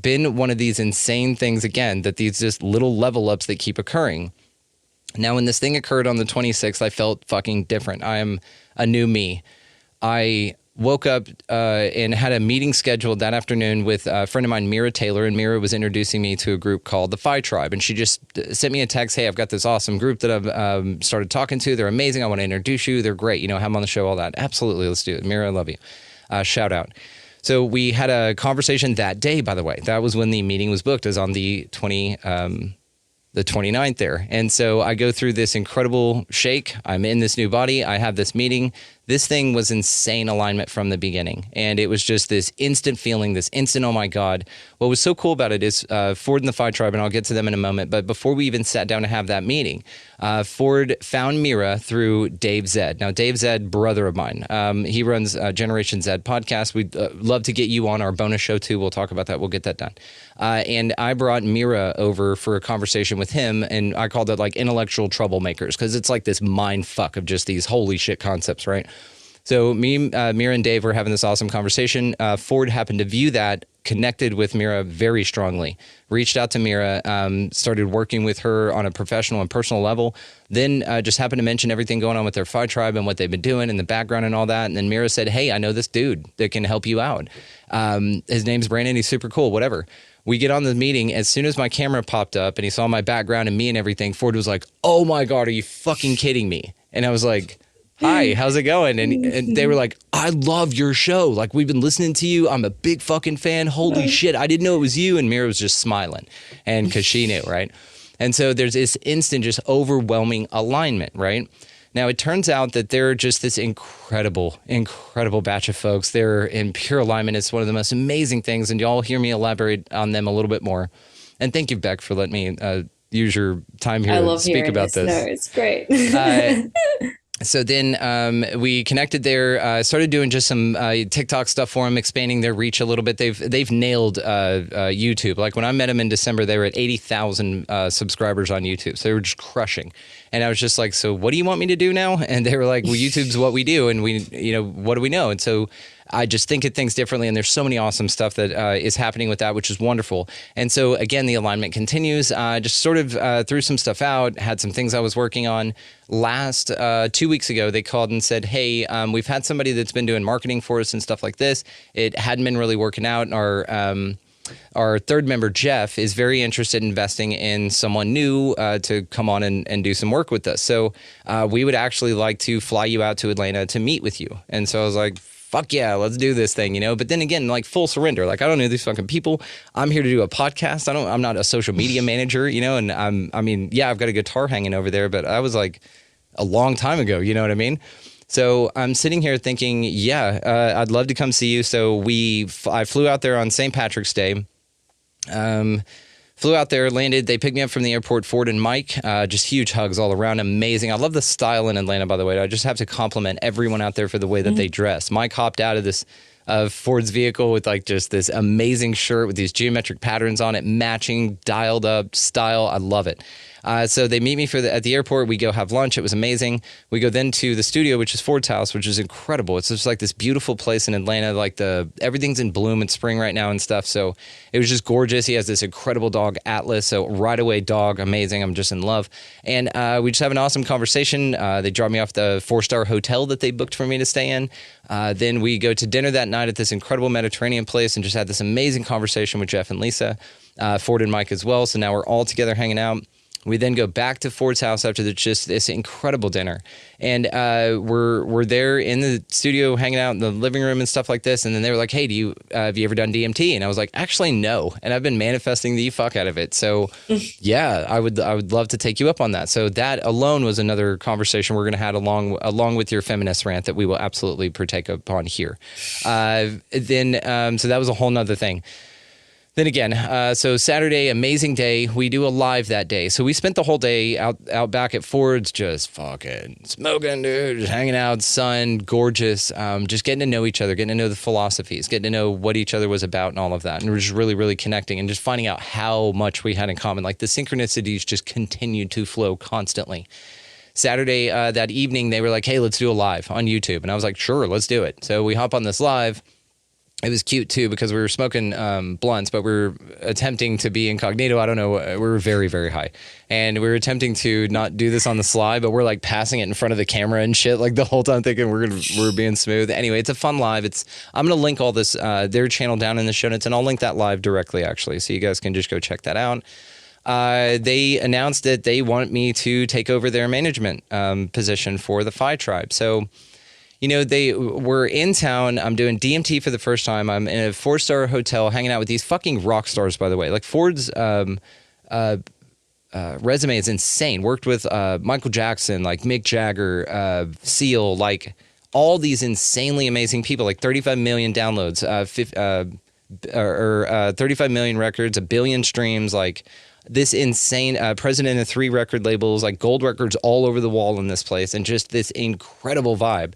been one of these insane things, again, that these just little level ups that keep occurring. Now, when this thing occurred on the 26th, I felt fucking different. I am a new me. I woke up and had a meeting scheduled that afternoon with a friend of mine, Mira Taylor, and Mira was introducing me to a group called the Phi Tribe. And she just sent me a text, hey, I've got this awesome group that I've started talking to. They're amazing. I want to introduce you. They're great. Have them on the show, all that. Absolutely. Let's do it. Mira, I love you. Shout out. So we had a conversation that day, by the way. That was when the meeting was booked. It was on the 29th there. And so I go through this incredible shake. I'm in this new body. I have this meeting. This thing was insane alignment from the beginning. And it was just this instant feeling, this instant, oh my God. What was so cool about it is Ford and the Phi Tribe, and I'll get to them in a moment, but before we even sat down to have that meeting, Ford found Mira through Dave Zed. Now, Dave Zed, brother of mine, he runs Generation Z podcast. We'd love to get you on our bonus show too. We'll talk about that. We'll get that done. And I brought Mira over for a conversation with him, and I called it like intellectual troublemakers, because it's like this mind fuck of just these holy shit concepts, right? So me, Mira, and Dave were having this awesome conversation. Ford happened to view that, connected with Mira very strongly, reached out to Mira, started working with her on a professional and personal level, then just happened to mention everything going on with their Phi Tribe and what they've been doing in the background and all that. And then Mira said, hey, I know this dude that can help you out. His name's Brandon. He's super cool, whatever. We get on the meeting. As soon as my camera popped up and he saw my background and me and everything, Ford was like, oh my God, are you fucking kidding me? And I was like, hi, how's it going? And they were like, I love your show. Like, we've been listening to you. I'm a big fucking fan. Holy shit, I didn't know it was you. And Mira was just smiling, and because she knew, right? And so there's this instant, just overwhelming alignment, right? Now, it turns out that they're just this incredible, incredible batch of folks. They're in pure alignment. It's one of the most amazing things, and y'all hear me elaborate on them a little bit more. And thank you, Bec, for letting me use your time here to speak about this. No, it's great. So then we connected there, started doing just some TikTok stuff for them, expanding their reach a little bit. They've nailed YouTube. Like when I met them in December, they were at 80,000 subscribers on YouTube. So they were just crushing. And I was just like, so what do you want me to do now? And they were like, well, YouTube's what we do. And what do we know? And so I just think of things differently, and there's so many awesome stuff that is happening with that, which is wonderful. And so, again, the alignment continues. Just sort of threw some stuff out, had some things I was working on. Last 2 weeks ago, they called and said, hey, we've had somebody that's been doing marketing for us and stuff like this. It hadn't been really working out. Our third member, Jeff, is very interested in investing in someone new to come on and do some work with us. So we would actually like to fly you out to Atlanta to meet with you. And so I was like, fuck yeah, let's do this thing, But then again, like full surrender. Like, I don't know these fucking people. I'm here to do a podcast. I'm not a social media manager, and I've got a guitar hanging over there, but I was like a long time ago, you know what I mean? So I'm sitting here thinking, I'd love to come see you. So I flew out there on St. Patrick's Day. Flew out there, landed. They picked me up from the airport, Ford and Mike. Just huge hugs all around. Amazing. I love the style in Atlanta, by the way. I just have to compliment everyone out there for the way that they dress. Mike hopped out of Ford's vehicle with like just this amazing shirt with these geometric patterns on it, matching, dialed up style. I love it. So they meet me at the airport. We go have lunch. It was amazing. We go then to the studio, which is Ford's house, which is incredible. It's just like this beautiful place in Atlanta. Like everything's in bloom. It's spring right now and stuff. So it was just gorgeous. He has this incredible dog, Atlas. So right away, dog, amazing. I'm just in love. And we just have an awesome conversation. They drop me off the 4-star hotel that they booked for me to stay in. Then we go to dinner that night at this incredible Mediterranean place and just had this amazing conversation with Jeff and Lisa, Ford and Mike as well. So now we're all together hanging out. We then go back to Ford's house after just this incredible dinner. And we're there in the studio hanging out in the living room and stuff like this. And then they were like, hey, have you ever done DMT? And I was like, actually, no. And I've been manifesting the fuck out of it. So yeah, I would love to take you up on that. So that alone was another conversation we're going to have along with your feminist rant that we will absolutely partake upon here. So that was a whole nother thing. Then again, so Saturday, amazing day. We do a live that day. So we spent the whole day out back at Ford's just fucking smoking, dude, just hanging out, sun, gorgeous, just getting to know each other, getting to know the philosophies, getting to know what each other was about and all of that. And we're just really, really connecting and just finding out how much we had in common. Like the synchronicities just continued to flow constantly. Saturday, that evening, they were like, hey, let's do a live on YouTube. And I was like, sure, let's do it. So we hop on this live. It was cute, too, because we were smoking blunts, but we were attempting to be incognito. I don't know. We were very, very high. And we were attempting to not do this on the sly, but we're like passing it in front of the camera and shit like the whole time thinking we're being smooth. Anyway, it's a fun live. I'm going to link all this, their channel down in the show notes, and I'll link that live directly, actually, so you guys can just go check that out. They announced that they want me to take over their management position for the Phi Tribe. So... they were in town. I'm doing DMT for the first time. I'm in a 4-star hotel hanging out with these fucking rock stars, by the way. Like Ford's resume is insane. Worked with Michael Jackson, like Mick Jagger, Seal, like all these insanely amazing people, like 35 million downloads, 35 million records, 1 billion streams, like this insane president of 3 record labels, like gold records all over the wall in this place, and just this incredible vibe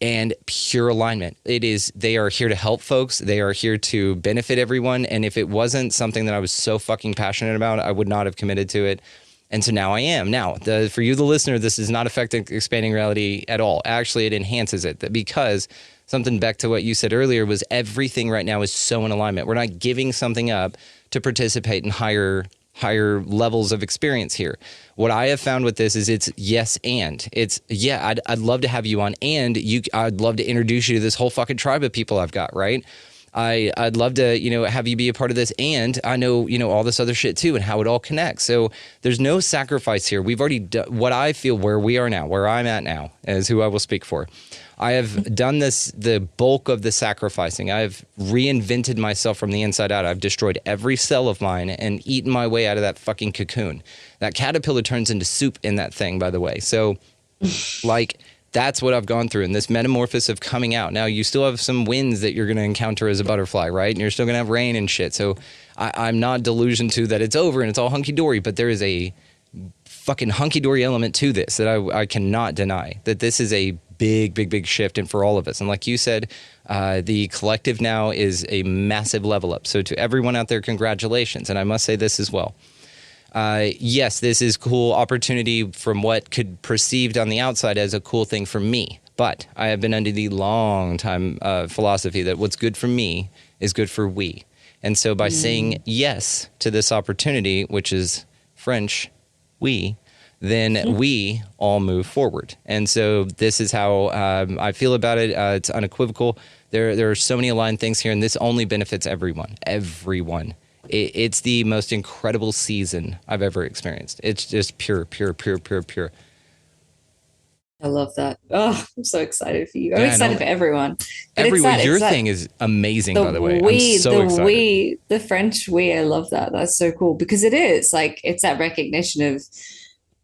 and pure alignment. They are here to help folks. They are here to benefit everyone. And if it wasn't something that I was so fucking passionate about, I would not have committed to it. And so now I am. Now, for you, the listener, this does not affect expanding reality at all. Actually, it enhances it, because something back to what you said earlier was everything right now is so in alignment. We're not giving something up to participate in higher levels of experience here. What I have found with this is it's yes and. It's, yeah, I'd love to have you on, and I'd love to introduce you to this whole fucking tribe of people I've got, right? I'd love to, have you be a part of this, and I know, all this other shit too, and how it all connects. So there's no sacrifice here. We've already done what I feel where we are now, where I'm at now, is who I will speak for. I have done the bulk of the sacrificing. I've reinvented myself from the inside out. I've destroyed every cell of mine and eaten my way out of that fucking cocoon. That caterpillar turns into soup in that thing, by the way. So, that's what I've gone through in this metamorphosis of coming out. Now, you still have some winds that you're going to encounter as a butterfly, right? And you're still going to have rain and shit. So I'm not delusioned to that it's over and it's all hunky-dory, but there is a fucking hunky-dory element to this that I cannot deny, that this is a big shift, and for all of us. And like you said, the collective now is a massive level up. So to everyone out there, congratulations. And I must say this as well. Yes, this is cool opportunity from what could perceived on the outside as a cool thing for me. But I have been under the long time philosophy that what's good for me is good for we. And so by saying yes to this opportunity, which is French, we, then we all move forward. And so this is how I feel about it. It's unequivocal. There are so many aligned things here, and this only benefits everyone. Everyone. It's the most incredible season I've ever experienced. It's just pure. I love that. Oh, I'm so excited for you. I'm excited for everyone. But everyone, your thing is amazing, by the way. I'm so excited. The French we, I love that. That's so cool, because it is like, it's that recognition of,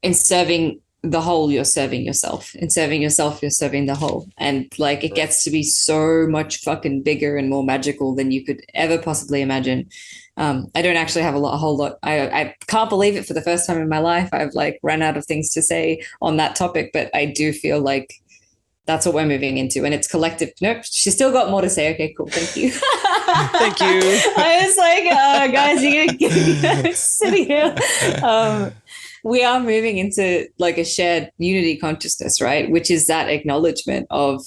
in serving the whole, you're serving yourself. In serving yourself, you're serving the whole. And like, it gets to be so much fucking bigger and more magical than you could ever possibly imagine. I don't actually have a whole lot. I can't believe it, for the first time in my life, I've like run out of things to say on that topic, but I do feel like that's what we're moving into, and it's collective. Nope, she's still got more to say. Okay, cool. Thank you. Thank you. I was like, guys, you're gonna sit here. We are moving into like a shared unity consciousness, right? Which is that acknowledgement of,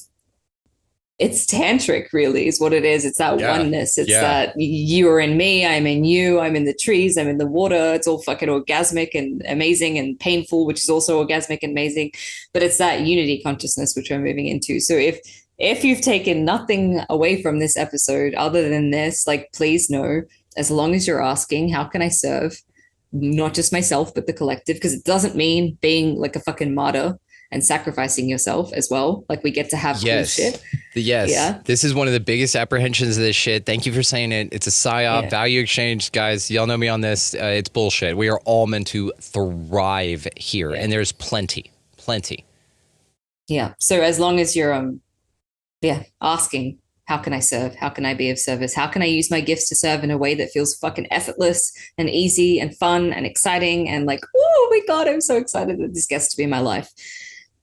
it's tantric, really, is what it is. It's that oneness. It's that you are in me, I'm in you, I'm in the trees, I'm in the water. It's all fucking orgasmic and amazing and painful, which is also orgasmic and amazing. But it's that unity consciousness which we're moving into. So if you've taken nothing away from this episode other than this, like, please know, as long as you're asking, how can I serve? Not just myself, but the collective, because it doesn't mean being like a fucking martyr and sacrificing yourself as well. Like, we get to have cool shit. Yes. Yeah. This is one of the biggest apprehensions of this shit. Thank you for saying it. It's a psyop, value exchange. Guys, y'all know me on this. It's bullshit. We are all meant to thrive here. And there's plenty. Yeah. So as long as you're, asking, how can I serve? How can I be of service? How can I use my gifts to serve in a way that feels fucking effortless and easy and fun and exciting and like, oh my God, I'm so excited that this gets to be my life.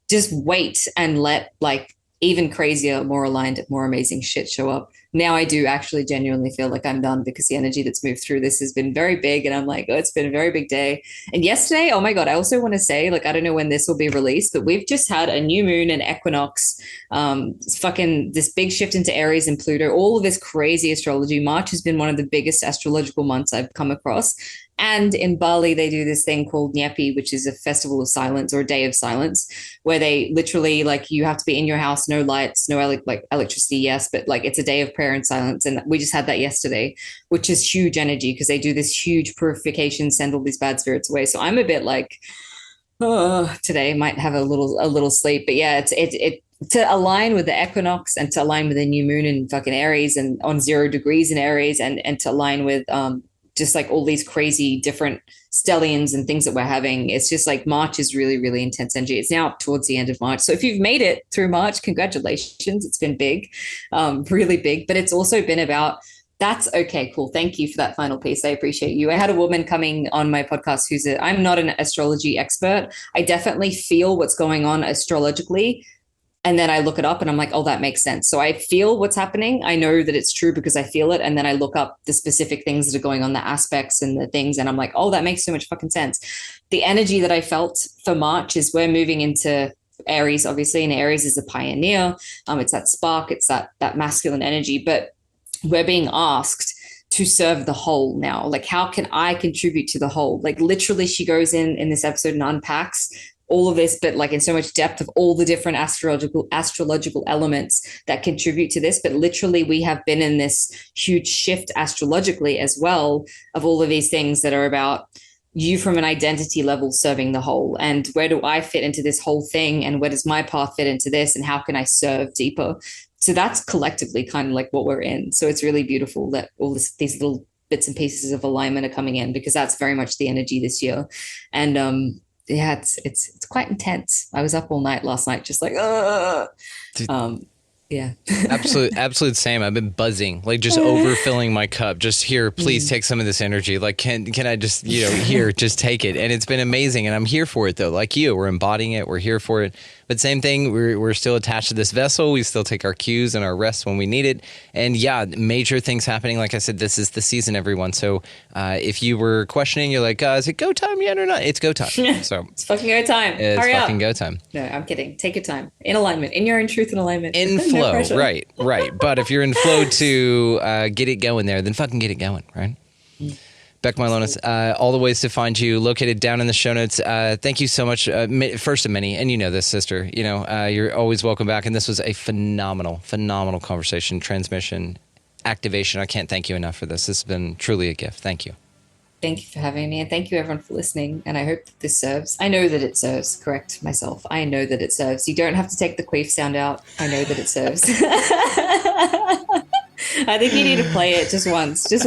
Just wait and let like even crazier, more aligned, more amazing shit show up. Now I do actually genuinely feel like I'm done, because the energy that's moved through this has been very big, and I'm like, oh, it's been a very big day. And yesterday, oh my God, I also want to say, like, I don't know when this will be released, but we've just had a new moon and equinox, fucking this big shift into Aries and Pluto, all of this crazy astrology. March has been one of the biggest astrological months I've come across. And in Bali, they do this thing called Nyepi, which is a festival of silence or a day of silence, where they literally, like, you have to be in your house, no lights, no electricity, yes, but like it's a day of prayer and silence. And we just had that yesterday, which is huge energy, because they do this huge purification, send all these bad spirits away. So I'm a bit like, oh, today might have a little sleep. But yeah, it to align with the equinox and to align with the new moon in fucking Aries and on 0 degrees in Aries, and to align with just like all these crazy different stellions and things that we're having. It's just like March is really, really intense energy. It's now towards the end of March. So if you've made it through March, congratulations. It's been big, really big, but it's also been about that's okay, cool. Thank you for that final piece. I appreciate you. I had a woman coming on my podcast I'm not an astrology expert. I definitely feel what's going on astrologically. And then I look it up and I'm like, oh, that makes sense. So I feel what's happening. I know that it's true because I feel it. And then I look up the specific things that are going on, the aspects and the things. And I'm like, oh, that makes so much fucking sense. The energy that I felt for March is we're moving into Aries, obviously. And Aries is a pioneer. It's that spark. It's that masculine energy. But we're being asked to serve the whole now. Like, how can I contribute to the whole? Like, literally, she goes in this episode and unpacks all of this, but like in so much depth of all the different astrological elements that contribute to this. But literally, we have been in this huge shift astrologically as well of all of these things that are about you from an identity level serving the whole. And where do I fit into this whole thing? And where does my path fit into this? And how can I serve deeper? So that's collectively kind of like what we're in. So it's really beautiful that all these little bits and pieces of alignment are coming in, because that's very much the energy this year. And yeah, it's quite intense. I was up all night last night, just like, yeah. absolute same. I've been buzzing, like just overfilling my cup. Just here, please take some of this energy. Like, can I just, here, just take it. And it's been amazing. And I'm here for it though. Like you, we're embodying it. We're here for it. But same thing, we're still attached to this vessel. We still take our cues and our rest when we need it. And yeah, major things happening. Like I said, this is the season, everyone. So if you were questioning, you're like, is it go time yet or not? It's go time. So it's fucking go time. It's Hurry fucking up. Go time. No, I'm kidding. Take your time. In alignment. In your own truth and alignment. In No flow. pressure. Right. But if you're in flow to get it going there, then fucking get it going, right? Bec Mylonas, all the ways to find you located down in the show notes. Thank you so much. First of many, and you know this, sister, you're always welcome back. And this was a phenomenal conversation, transmission, activation. I can't thank you enough for this. This has been truly a gift. Thank you. Thank you for having me, and thank you everyone for listening. And I hope that this serves. I know that it serves. Correct myself. I know that it serves. You don't have to take the queef sound out. I know that it serves. I think you need to play it just once, just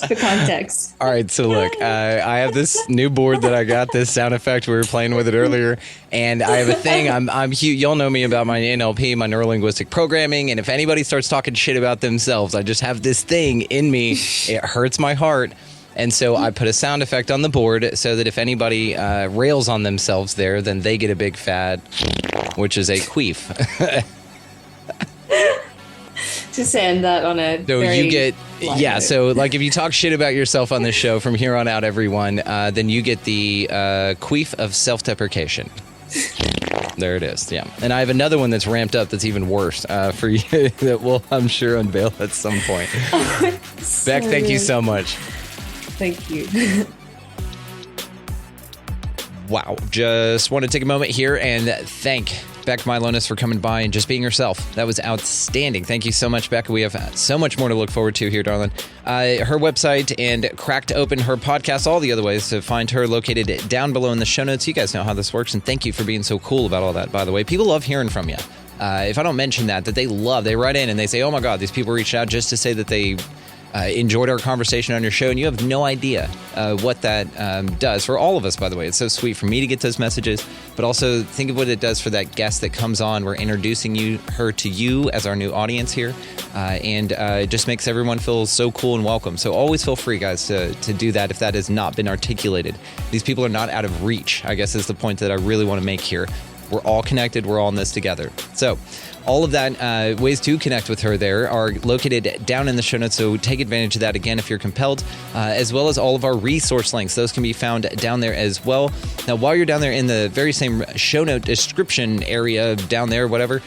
for context. All right, so look, I have this new board that I got, this sound effect. We were playing with it earlier, and I have a thing. I'm y'all know me about my NLP, my neuro-linguistic programming, and if anybody starts talking shit about themselves, I just have this thing in me. It hurts my heart. And so I put a sound effect on the board so that if anybody rails on themselves there, then they get a big fat, which is a queef. Just end that on a so very you get note. So like if you talk shit about yourself on this show from here on out, everyone, then you get the queef of self-deprecation. There it is. Yeah. And I have another one that's ramped up that's even worse for you that we'll, I'm sure, unveil at some point. Bec, thank you so much. Thank you. Wow. Just want to take a moment here and thank Bec Mylonas for coming by and just being herself. That was outstanding. Thank you so much, Bec. We have so much more to look forward to here, darling. Her website and Cracked Open, her podcast, all the other ways to find her located down below in the show notes. You guys know how this works, and thank you for being so cool about all that, by the way. People love hearing from you. If I don't mention that they write in and they say, oh my God, these people reached out just to say that they enjoyed our conversation on your show, and you have no idea what that does for all of us, by the way. It's so sweet for me to get those messages, but also think of what it does for that guest that comes on. We're introducing her to you as our new audience here, and it just makes everyone feel so cool and welcome. So always feel free, guys, to do that if that has not been articulated. These people are not out of reach, I guess is the point that I really want to make here. We're all connected. We're all in this together. So all of that, ways to connect with her there are located down in the show notes, so take advantage of that again if you're compelled, as well as all of our resource links. Those can be found down there as well. Now, while you're down there in the very same show note description area down there, whatever,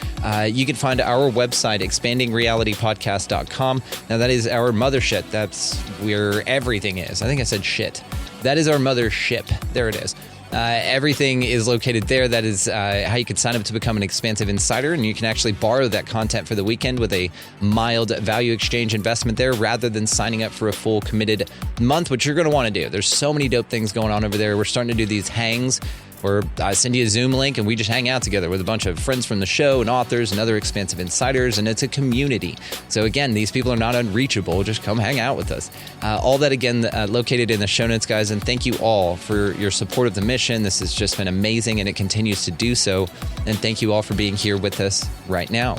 you can find our website, expandingrealitypodcast.com. Now, that is our mothership. That's where everything is. I think I said shit. That is our mothership. There it is. Everything is located there. That is how you can sign up to become an expansive insider, and you can actually borrow that content for the weekend with a mild value exchange investment there rather than signing up for a full committed month, which you're going to want to do. There's so many dope things going on over there. We're starting to do these hangs Or I send you a Zoom link and we just hang out together with a bunch of friends from the show and authors and other expansive insiders, and it's a community. So again, these people are not unreachable. Just come hang out with us. All that, again, located in the show notes, guys. And thank you all for your support of the mission. This has just been amazing, and it continues to do so. And thank you all for being here with us right now.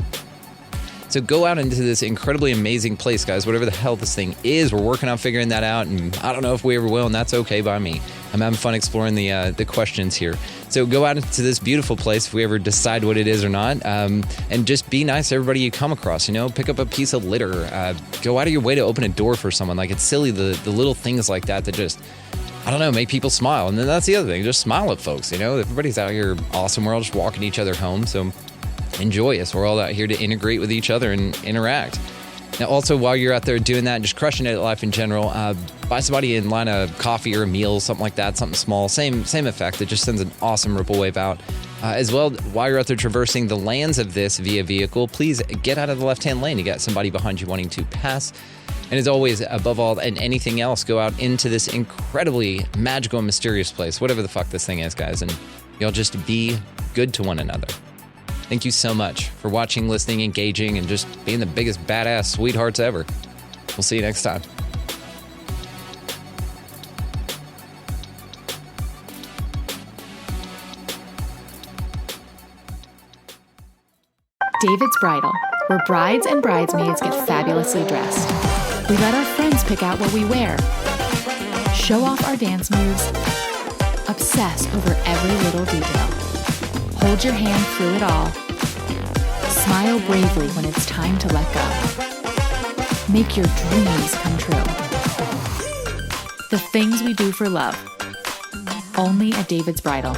So go out into this incredibly amazing place, guys. Whatever the hell this thing is, we're working on figuring that out, and I don't know if we ever will, and that's okay by me. I'm having fun exploring the questions here. So go out into this beautiful place if we ever decide what it is or not, and just be nice to everybody you come across. You know, pick up a piece of litter. Go out of your way to open a door for someone. Like, it's silly, the little things like that just, I don't know, make people smile. And then that's the other thing. Just smile at folks. You know, everybody's out here awesome. We're all just walking each other home. So enjoy us. We're all out here to integrate with each other and interact. Now, also, while you're out there doing that and just crushing it at life in general, buy somebody in line a coffee or a meal, something like that, something small. Same effect. It just sends an awesome ripple wave out. As well, while you're out there traversing the lands of this via vehicle, please get out of the left-hand lane. You got somebody behind you wanting to pass. And as always, above all and anything else, go out into this incredibly magical and mysterious place, whatever the fuck this thing is, guys. And y'all just be good to one another. Thank you so much for watching, listening, engaging, and just being the biggest badass sweethearts ever. We'll see you next time. David's Bridal, where brides and bridesmaids get fabulously dressed. We let our friends pick out what we wear, show off our dance moves, obsess over every little detail, hold your hand through it all, smile bravely when it's time to let go. Make your dreams come true. The things we do for love. Only at David's Bridal.